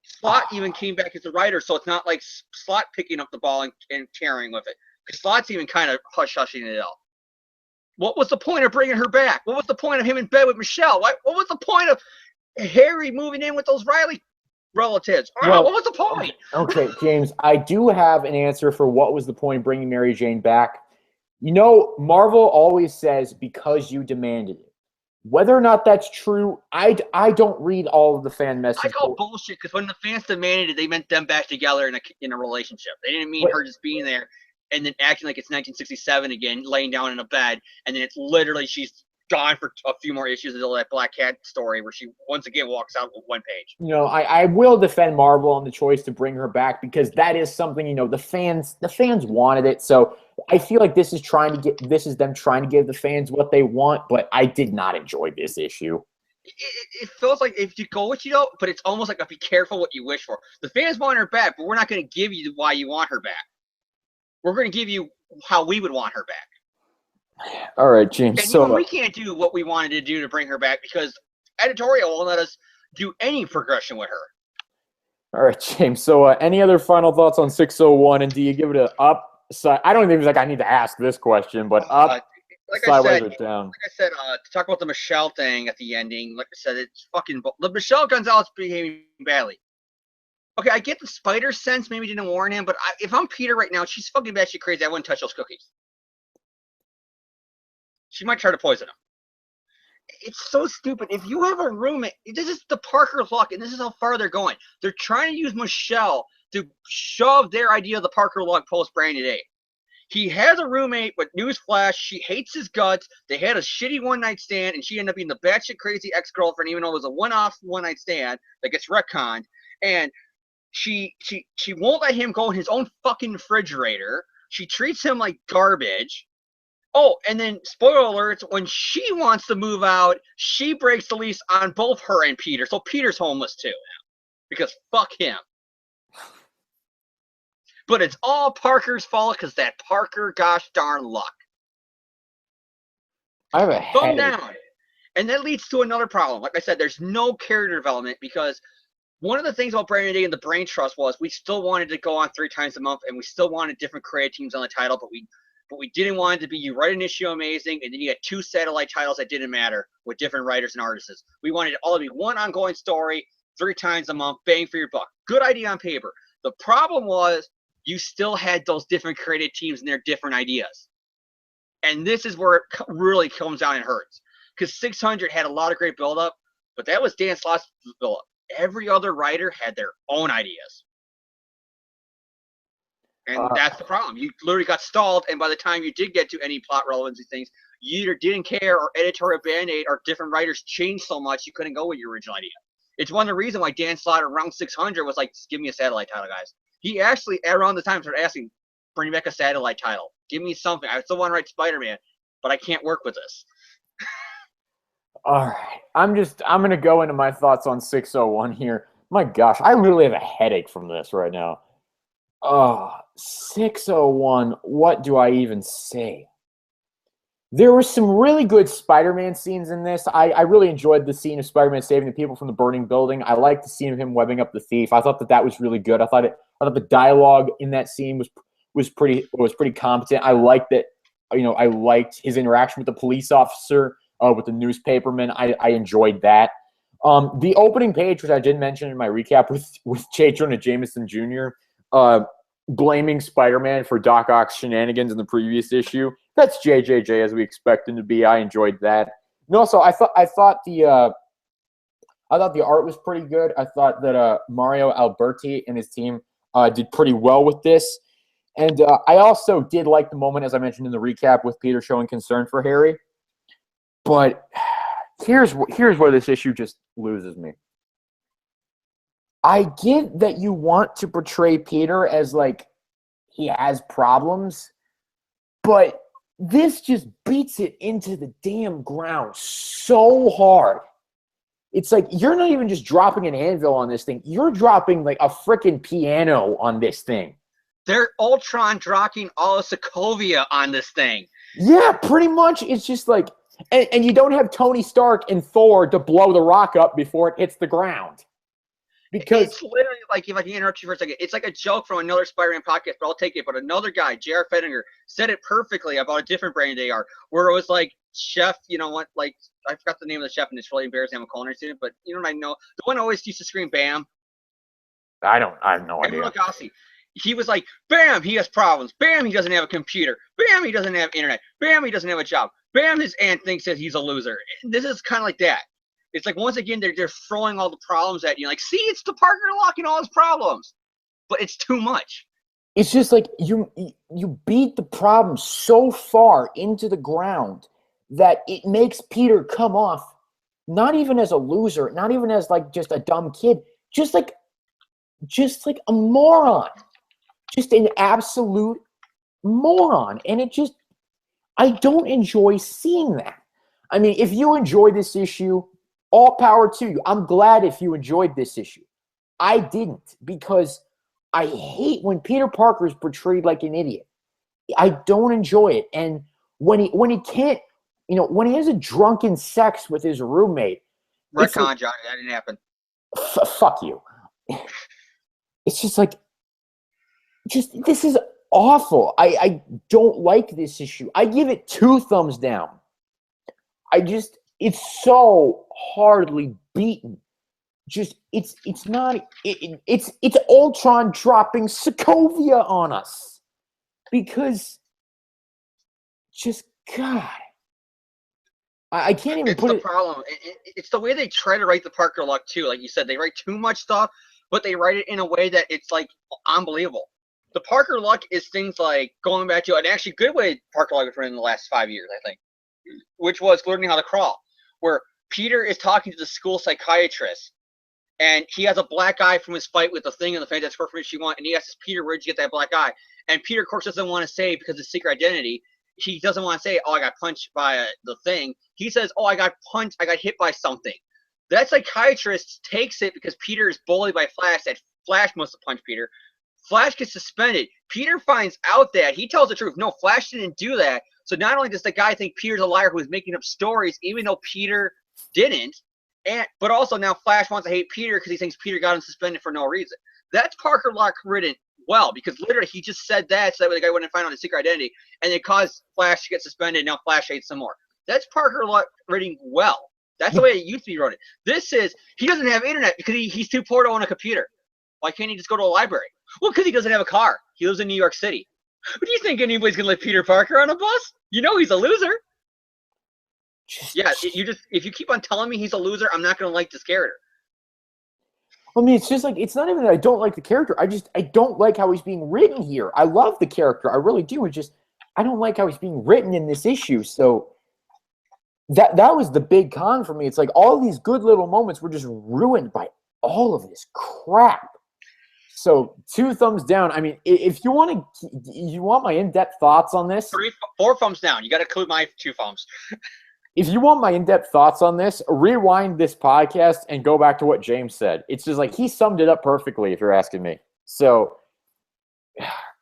Slott even came back as a writer, so it's not like Slott picking up the ball and carrying with it. Because Slott's even kind of hush-hushing it all. What was the point of bringing her back? What was the point of him in bed with Michelle? What was the point of Harry moving in with those Riley relatives? What was the point? Okay, James, I do have an answer for what was the point of bringing Mary Jane back. You know, Marvel always says, because you demanded it. Whether or not that's true, I don't read all of the fan messages. I call bullshit, because when the fans demanded it, they meant them back together in a relationship. They didn't mean her just being there and then acting like it's 1967 again, laying down in a bed, and then it's literally she's gone for a few more issues until that Black Cat story where she once again walks out with one page. You know, I will defend Marvel on the choice to bring her back, because that is something, you know, the fans wanted it. So I feel like this is them trying to give the fans what they want, but I did not enjoy this issue. It feels like if you go what you don't, but it's almost like be careful what you wish for. The fans want her back, but we're not going to give you why you want her back. We're going to give you how we would want her back. All right, James. And so we can't do what we wanted to do to bring her back, because editorial won't let us do any progression with her. All right, James. So any other final thoughts on 601? And do you give it an up? I don't even think I need to ask this question, but up, sideways, or down? Like I said, to talk about the Michelle thing at the ending, like I said, it's fucking – the Michelle Gonzalez behaving badly. Okay, I get the spider sense maybe didn't warn him, but if I'm Peter right now, she's fucking batshit crazy. I wouldn't touch those cookies. She might try to poison him. It's so stupid. If you have a roommate, this is the Parker luck, and this is how far they're going. They're trying to use Michelle to shove their idea of the Parker luck post Brandy Day. He has a roommate, but newsflash, she hates his guts. They had a shitty one-night stand, and she ended up being the batshit crazy ex-girlfriend, even though it was a one-off one-night stand that gets retconned. And she won't let him go in his own fucking refrigerator. She treats him like garbage. Oh, and then, spoiler alerts, when she wants to move out, she breaks the lease on both her and Peter. So Peter's homeless too. because fuck him. But it's all Parker's fault because that Parker, gosh darn luck. I have a Thumb headache. down. And that leads to another problem. Like I said, there's no character development because one of the things about Brandon Day and the Brain Trust was we still wanted to go on 3 times a month and we still wanted different creative teams on the title, but we didn't want it to be you write an issue amazing and then you had 2 satellite titles that didn't matter with different writers and artists. We wanted it all to be one ongoing story, 3 times a month, bang for your buck. Good idea on paper. The problem was you still had those different creative teams and their different ideas. And this is where it really comes down and hurts. Because 600 had a lot of great build-up, but that was Dan Slott's build-up. Every other writer had their own ideas. And that's the problem. You literally got stalled, and by the time you did get to any plot relevancy things, you either didn't care or editorial Band-Aid or different writers changed so much you couldn't go with your original idea. It's one of the reasons why Dan Slott around 600 was like, give me a satellite title, guys. He actually, around the time, started asking, bring back a satellite title. Give me something. I still want to write Spider-Man, but I can't work with this. All right. I'm going to go into my thoughts on 601 here. My gosh, I literally have a headache from this right now. 601, what do I even say? There were some really good Spider-Man scenes in this. I really enjoyed the scene of Spider-Man saving the people from the burning building. I liked the scene of him webbing up the thief. I thought that was really good. I thought the dialogue in that scene was pretty competent. I liked that. I liked his interaction with the police officer, with the newspaperman. I enjoyed that. The opening page, which I did mention in my recap with J. Jonah Jameson Jr., blaming Spider-Man for Doc Ock's shenanigans in the previous issue. That's JJJ as we expect him to be. I enjoyed that. And also, I thought the art was pretty good. I thought that Mario Alberti and his team did pretty well with this. And I also did like the moment, as I mentioned in the recap, with Peter showing concern for Harry. But here's where this issue just loses me. I get that you want to portray Peter as like he has problems, but this just beats it into the damn ground so hard. It's like you're not even just dropping an anvil on this thing. You're dropping like a freaking piano on this thing. They're Ultron dropping all of Sokovia on this thing. Yeah, pretty much. It's just like, and you don't have Tony Stark and Thor to blow the rock up before it hits the ground. Because it's literally like, if I can interrupt you for a second, it's like a joke from another Spider-Man podcast, but I'll take it. But another guy, J.R. Fettinger, said it perfectly about a different Brandon Day art, where it was like, chef, you know what, like, I forgot the name of the chef, and it's really embarrassing. I'm a culinary student, but you know what I know? The one always used to scream, Bam. I have no idea. Lagasse. He was like, Bam, he has problems. Bam, he doesn't have a computer. Bam, he doesn't have internet. Bam, he doesn't have a job. Bam, his aunt thinks that he's a loser. This is kind of like that. It's like, once again, they're throwing all the problems at you. Like, see, it's the Parker locking all his problems. But it's too much. It's just like you beat the problem so far into the ground that it makes Peter come off not even as a loser, not even as like just a dumb kid, just like a moron. Just an absolute moron. And I don't enjoy seeing that. I mean, if you enjoy this issue, all power to you. I'm glad if you enjoyed this issue. I didn't, because I hate when Peter Parker is portrayed like an idiot. I don't enjoy it. And when he can't, when he has a drunken sex with his roommate. Retcon, Johnny, that didn't happen. Fuck you. It's just like, this is awful. I don't like this issue. I give it 2 thumbs down. It's so hardly beaten. It's Ultron dropping Sokovia on us. Because God, I can't even put it. It's the problem. It's the way they try to write the Parker luck too. Like you said, they write too much stuff, but they write it in a way that it's like unbelievable. The Parker luck is things like going back to an actually good way Parker luck has written in the last 5 years, I think, which was learning how to crawl, where Peter is talking to the school psychiatrist, and he has a black eye from his fight with the Thing and the Fantastic Four from Issue 1, and he asks Peter, where'd you get that black eye? And Peter, of course, doesn't want to say because of his secret identity. He doesn't want to say, oh, I got punched by the Thing. He says, oh, I got hit by something. That psychiatrist takes it because Peter is bullied by Flash, that Flash must have punched Peter. Flash gets suspended. Peter finds out that. He tells the truth. No, Flash didn't do that. So not only does the guy think Peter's a liar who was making up stories, even though Peter didn't, but also now Flash wants to hate Peter because he thinks Peter got him suspended for no reason. That's Parker Locke written well, because literally he just said that so that way the guy wouldn't find out his secret identity, and it caused Flash to get suspended. Now Flash hates some more. That's Parker Locke writing well. That's the way it used to be wrote. This is, he doesn't have internet because he's too poor to own a computer. Why can't he just go to a library? Well, because he doesn't have a car. He lives in New York City. But do you think anybody's going to let Peter Parker on a bus? You know he's a loser. Yeah, if you keep on telling me he's a loser, I'm not going to like this character. I mean, it's just like, it's not even that I don't like the character. I don't like how he's being written here. I love the character. I really do. It's just, I don't like how he's being written in this issue. So that was the big con for me. It's like all these good little moments were just ruined by all of this crap. So 2 thumbs down. I mean, if you want my in-depth thoughts on this, 4 thumbs down. You got to include my 2 thumbs. If you want my in-depth thoughts on this, rewind this podcast and go back to what James said. It's just like he summed it up perfectly, if you're asking me. So,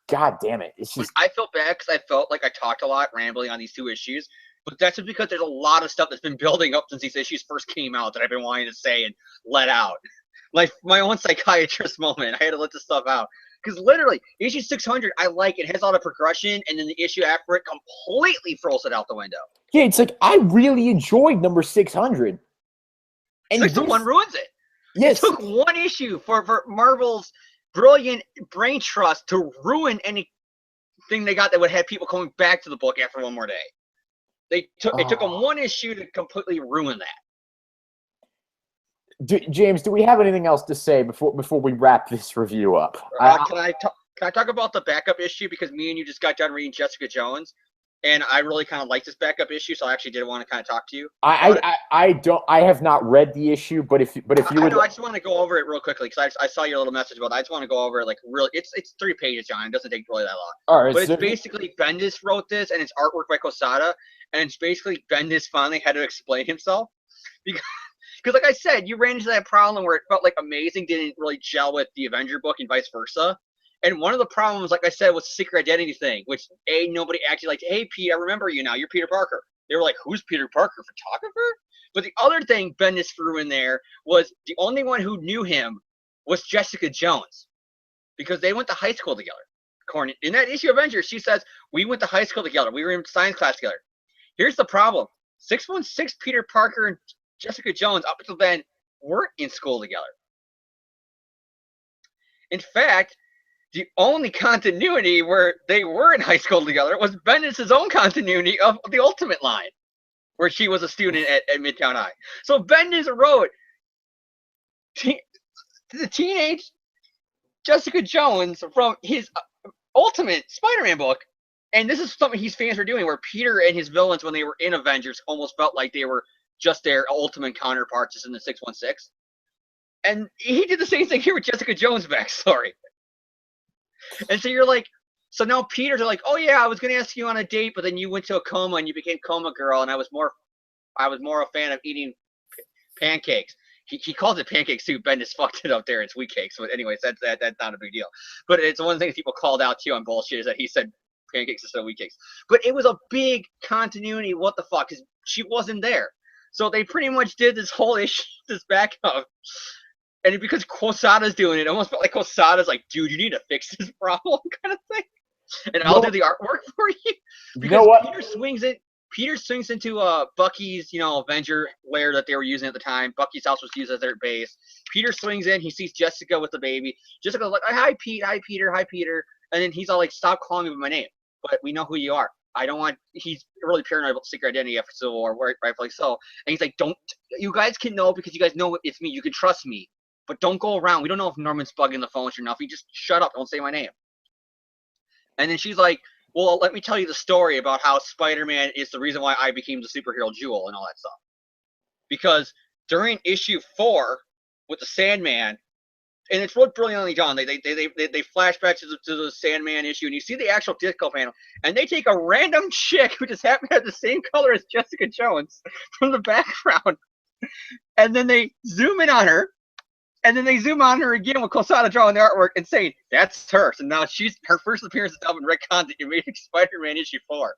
God damn it. It's just, I felt bad because I felt like I talked a lot rambling on these 2 issues, but that's just because there's a lot of stuff that's been building up since these issues first came out that I've been wanting to say and let out. Like my own psychiatrist moment. I had to let this stuff out. Because literally, issue 600, I like it. It has all the progression, and then the issue after it completely throws it out the window. Yeah, it's like I really enjoyed number 600. And 601 ruins it. Yes. It took 1 issue for Marvel's brilliant brain trust to ruin anything they got that would have people coming back to the book after one more day. It took them 1 issue to completely ruin that. James, do we have anything else to say before we wrap this review up? Can I talk about the backup issue, because me and you just got done reading Jessica Jones, and I really kind of like this backup issue, so I actually did want to kind of talk to you. I have not read the issue, but if you would, I just want to go over it real quickly because I saw your little message about it. I just want to go over it like really. It's 3 pages, John. It doesn't take really that long. All right, but it's basically Bendis wrote this, and it's artwork by Quesada, and it's basically Bendis finally had to explain himself because like I said, you ran into that problem where it felt like Amazing didn't really gel with the Avenger book and vice versa. And one of the problems, like I said, was the secret identity thing, which nobody actually liked. Hey, Pete, I remember you now. You're Peter Parker. They were like, who's Peter Parker, photographer? But the other thing Bendis threw in there was the only one who knew him was Jessica Jones, because they went to high school together. In that issue of Avengers, she says, we went to high school together. We were in science class together. Here's the problem. 616, Peter Parker and Jessica Jones, up until then, weren't in school together. In fact, the only continuity where they were in high school together was Bendis' own continuity of the Ultimate line, where she was a student at Midtown High. So Bendis wrote the teenage Jessica Jones from his Ultimate Spider-Man book, and this is something his fans were doing, where Peter and his villains, when they were in Avengers, almost felt like they were just their Ultimate counterparts just in the 616. And he did the same thing here with Jessica Jones' backstory. And so you're like, so now Peter's like, oh yeah, I was going to ask you on a date, but then you went to a coma and you became coma girl, and I was more a fan of eating pancakes. He calls it pancakes too. Bendis fucked it up there. It's wheat cakes. But anyways, that's not a big deal. But it's one of the things people called out too on bullshit, is that he said pancakes instead of wheat cakes. But it was a big continuity. What the fuck? Because she wasn't there. So they pretty much did this whole issue, this backup. And because Quesada's doing it, it almost felt like Quesada's like, dude, you need to fix this problem kind of thing. And I'll do the artwork for you. Because you know what? Peter swings into Bucky's, Avenger lair that they were using at the time. Bucky's house was used as their base. Peter swings in. He sees Jessica with the baby. Jessica's like, hi, Pete. Hi, Peter. Hi, Peter. And then he's all like, stop calling me by my name. But we know who you are. He's really paranoid about the secret identity after Civil War, rightfully so. And he's like, you guys can know because you guys know it's me. You can trust me. But don't go around. We don't know if Norman's bugging the phone or not. If you just shut up. Don't say my name. And then she's like, well, let me tell you the story about how Spider-Man is the reason why I became the superhero Jewel and all that stuff. Because during issue 4 with the Sandman, and it's really brilliantly done. They flash back to the Sandman issue, and you see the actual disco panel, and they take a random chick who just happened to have the same color as Jessica Jones from the background, And then they zoom in on her, and then they zoom on her again with Quesada drawing the artwork and saying, that's her. So now she's her first appearance is in retcon the Amazing Spider-Man issue 4.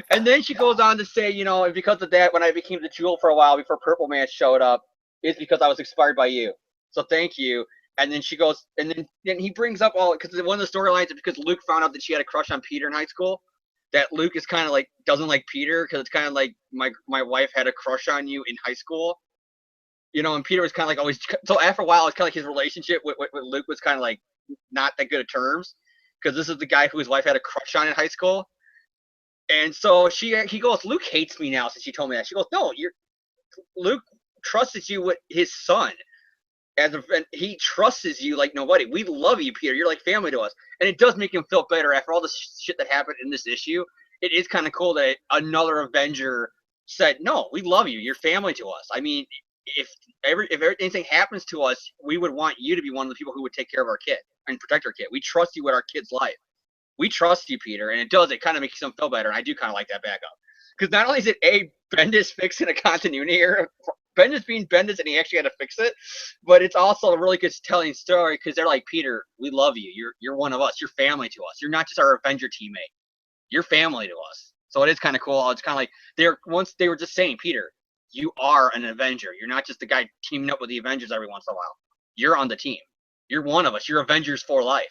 And then she goes on to say, you know, and because of that, when I became the Jewel for a while before Purple Man showed up, it's because I was inspired by you. So thank you. And then she goes, and then he brings up all, because one of the storylines is because Luke found out that she had a crush on Peter in high school. That Luke is kind of like, doesn't like Peter, because it's kind of like, my wife had a crush on you in high school. You know, and Peter was kind of like always, so after a while, it's kind of like his relationship with Luke was kind of like not that good of terms, because this is the guy who his wife had a crush on in high school. And so he goes, Luke hates me now since she told me that. She goes, no, Luke trusts you with his son. He trusts you like nobody. We love you, Peter. You're like family to us. And it does make him feel better after all the shit that happened in this issue. It is kind of cool that another Avenger said, no, we love you. You're family to us. I mean, if anything happens to us, we would want you to be one of the people who would take care of our kid and protect our kid. We trust you with our kid's life. We trust you, Peter, and it kind of makes him feel better, and I do kind of like that backup. Because not only is it Bendis fixing a continuity error, Bendis being Bendis, and he actually had to fix it, but it's also a really good telling story, because they're like, Peter, we love you. You're one of us. You're family to us. You're not just our Avenger teammate. You're family to us. So it is kind of cool. It's kind of like they were just saying, Peter, you are an Avenger. You're not just the guy teaming up with the Avengers every once in a while. You're on the team. You're one of us. You're Avengers for life.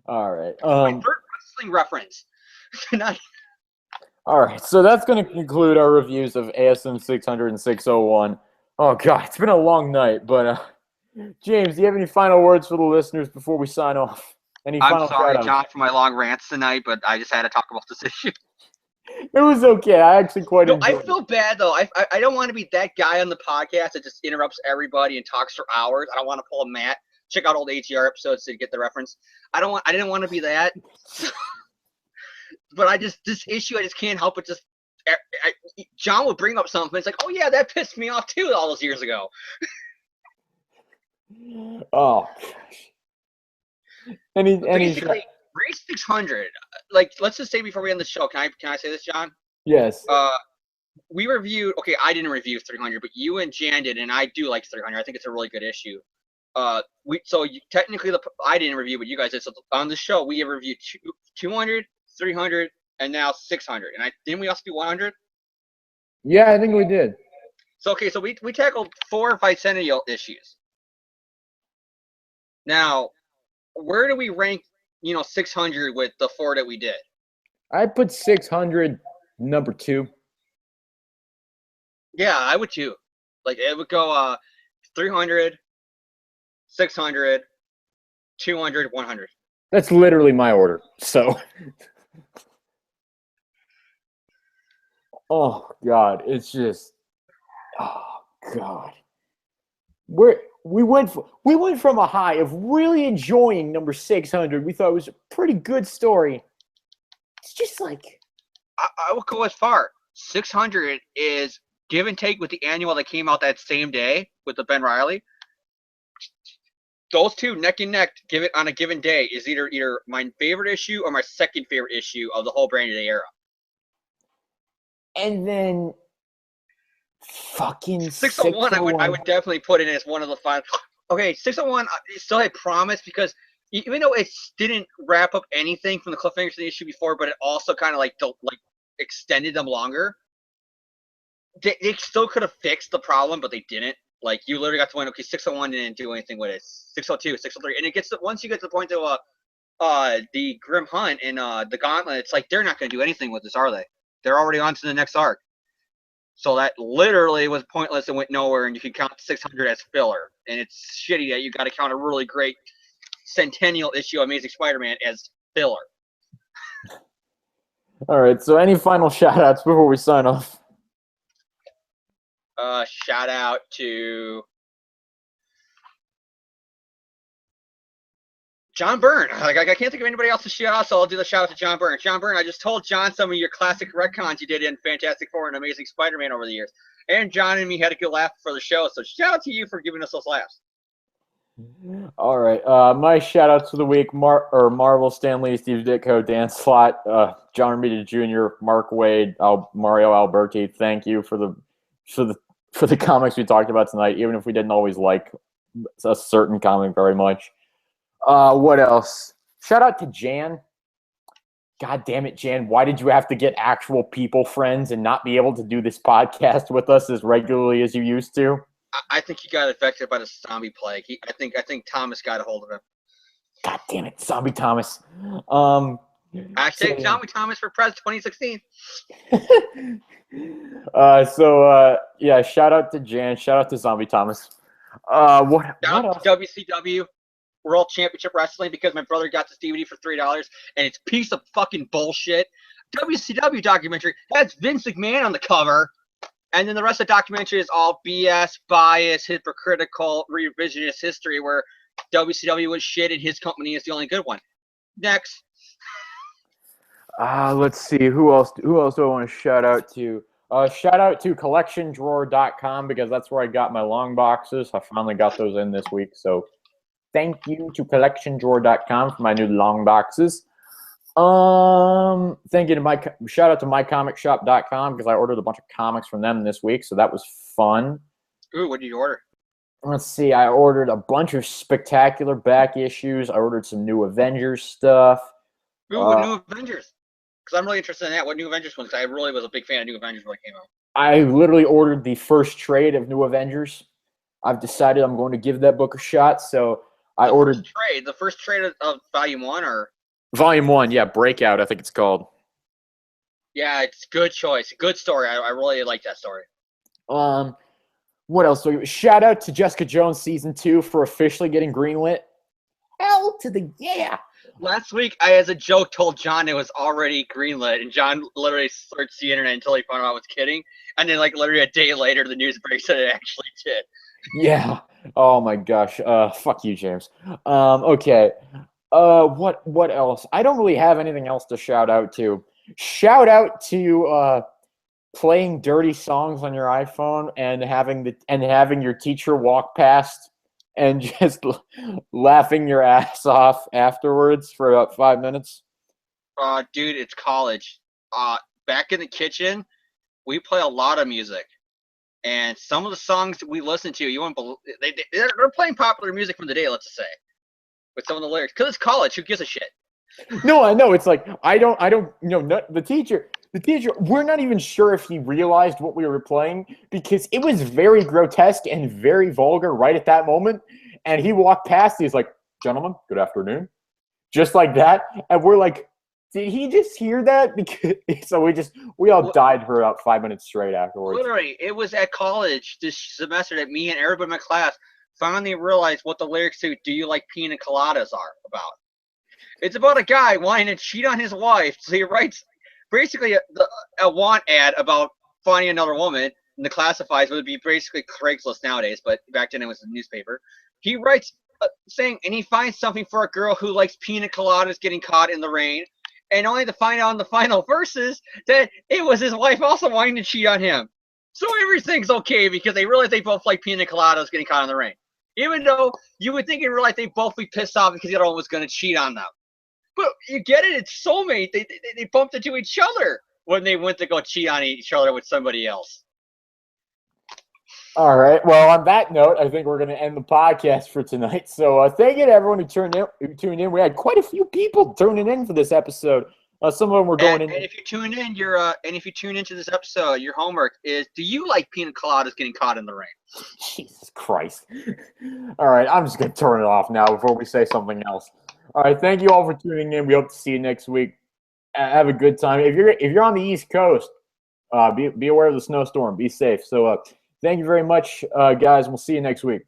All right. My third wrestling reference. All right. So that's going to conclude our reviews of ASM 600 and 601. Oh, God. It's been a long night. But, James, do you have any final words for the listeners before we sign off? I'm sorry, John, for my long rants tonight, but I just had to talk about this issue. It was okay. I actually quite enjoyed it. I feel bad, though. I don't want to be that guy on the podcast that just interrupts everybody and talks for hours. I don't want to pull a Matt. Check out old ATR episodes to get the reference. I didn't want to be that. But this issue, I just can't help it. John would bring up something. It's like, oh yeah, that pissed me off too all those years ago. Oh gosh. Basically, Race 600. Like, let's just say before we end the show, can I say this, John? Yes. We reviewed. Okay, I didn't review 300, but you and Jan did, and I do like 300. I think it's a really good issue. Technically I didn't review, but you guys did. So on the show, we have reviewed 200, 300, and now 600. And didn't we also do 100? Yeah, I think we did. So we tackled 4 Bicentennial issues. Now, where do we rank 600 with the 4 that we did? I put 600 number 2. Yeah, I would too. Like, it would go 300, 600, 200, 100. That's literally my order. So, oh God, it's just, oh God. We went from a high of really enjoying number 600. We thought it was a pretty good story. It's just like, I will go as far. 600 is give and take with the annual that came out that same day with the Ben Reilly. Those two neck and neck, give it on a given day, is either my favorite issue or my second favorite issue of the whole Brand New Day era. And then fucking 601, I would definitely put in as one of the 5. Okay, 601 still had promise, because even though it didn't wrap up anything from the cliffhangers of the issue before, but it also kind of like extended them longer. They still could have fixed the problem, but they didn't. Like, you literally got to point, okay, 601 didn't do anything with it. 602, 603, and it gets to, once you get to the point of the Grim Hunt and the Gauntlet, it's like they're not going to do anything with this, are they? They're already on to the next arc. So that literally was pointless and went nowhere, and you can count 600 as filler. And it's shitty that you got to count a really great centennial issue of Amazing Spider-Man as filler. All right, so any final shout-outs before we sign off? Shout out to John Byrne. Like, I can't think of anybody else to shout out, so I'll do the shout out to John Byrne. John Byrne, I just told John some of your classic retcons you did in Fantastic Four and Amazing Spider-Man over the years. And John and me had a good laugh for the show, so shout out to you for giving us those laughs. All right. My shout outs for the week: Marvel, Stan Lee, Steve Ditko, Dan Slott, John Romita Jr., Mark Wade, Mario Alberti. Thank you for the for the comics we talked about tonight, even if we didn't always like a certain comic very much. What else? Shout out to Jan. God damn it, Jan. Why did you have to get actual people friends and not be able to do this podcast with us as regularly as you used to? I think he got affected by the zombie plague. I think Thomas got a hold of him. God damn it, Zombie Thomas. Hashtag Zombie Thomas for Prez 2016. Yeah, shout out to Jan. Shout out to Zombie Thomas. What else? WCW World Championship Wrestling, because my brother got this DVD for $3 and it's a piece of fucking bullshit. WCW documentary has Vince McMahon on the cover, and then the rest of the documentary is all BS, bias, hypocritical, revisionist history where WCW was shit and his company is the only good one. Next. Let's see. Who else do I want to shout out to? Shout out to collectiondrawer.com, because that's where I got my long boxes. I finally got those in this week. So thank you to collectiondrawer.com for my new long boxes. Thank you to shout out to mycomicshop.com, because I ordered a bunch of comics from them this week. So that was fun. Ooh, what did you order? Let's see. I ordered a bunch of spectacular back issues. I ordered some new Avengers stuff. Ooh, what new Avengers? Because I'm really interested in that. What new Avengers ones? I really was a big fan of New Avengers when it came out. I literally ordered the first trade of New Avengers. I've decided I'm going to give that book a shot. So I ordered the first trade of Volume 1 or Volume 1. Yeah, Breakout, I think it's called. Yeah, it's a good choice. A good story. I really like that story. What else? Shout out to Jessica Jones Season 2 for officially getting greenlit. Hell to the yeah. Last week, I, as a joke, told John it was already greenlit, and John literally searched the internet until he found out I was kidding. And then, like, literally a day later, the news breaks that it actually did. Yeah. Oh my gosh. Fuck you, James. Okay. What else? I don't really have anything else to shout out to. Shout out to playing dirty songs on your iPhone and having your teacher walk past and just laughing your ass off afterwards for about 5 minutes. Dude, it's college. Back in the kitchen, we play a lot of music, and some of the songs that we listen to, you won't believe they're playing popular music from the day. Let's just say, with some of the lyrics, because it's college. Who gives a shit? No, I know. It's like I don't. The teacher. We're not even sure if he realized what we were playing, because it was very grotesque and very vulgar right at that moment. And he walked past. He's like, "Gentlemen, good afternoon," just like that. And we're like, "Did he just hear that?" Because so we all died for about 5 minutes straight afterwards. Literally, it was at college this semester that me and everybody in my class finally realized what the lyrics to "Do You Like Pina Coladas" are about. It's about a guy wanting to cheat on his wife, so he writes basically a want ad about finding another woman, and the classifieds would be basically Craigslist nowadays, but back then it was a newspaper. He writes saying, and he finds something for a girl who likes pina coladas getting caught in the rain, and only to find out in the final verses that it was his wife also wanting to cheat on him. So everything's okay because they realize they both like pina coladas getting caught in the rain. Even though you would think in real life they'd both be pissed off because the other one was going to cheat on them. But you get it, it's soulmate. They bumped into each other when they went to go cheat on each other with somebody else. All right. Well, on that note, I think we're going to end the podcast for tonight. So thank you to everyone who tuned in. We had quite a few people tuning in for this episode. Some of them were going in. And if you tune in, if you tune into this episode, your homework is: do you like pina coladas getting caught in the rain? Jesus Christ! All right, I'm just going to turn it off now before we say something else. All right, thank you all for tuning in. We hope to see you next week. Have a good time. If you're on the East Coast, be aware of the snowstorm. Be safe. So thank you very much, guys. We'll see you next week.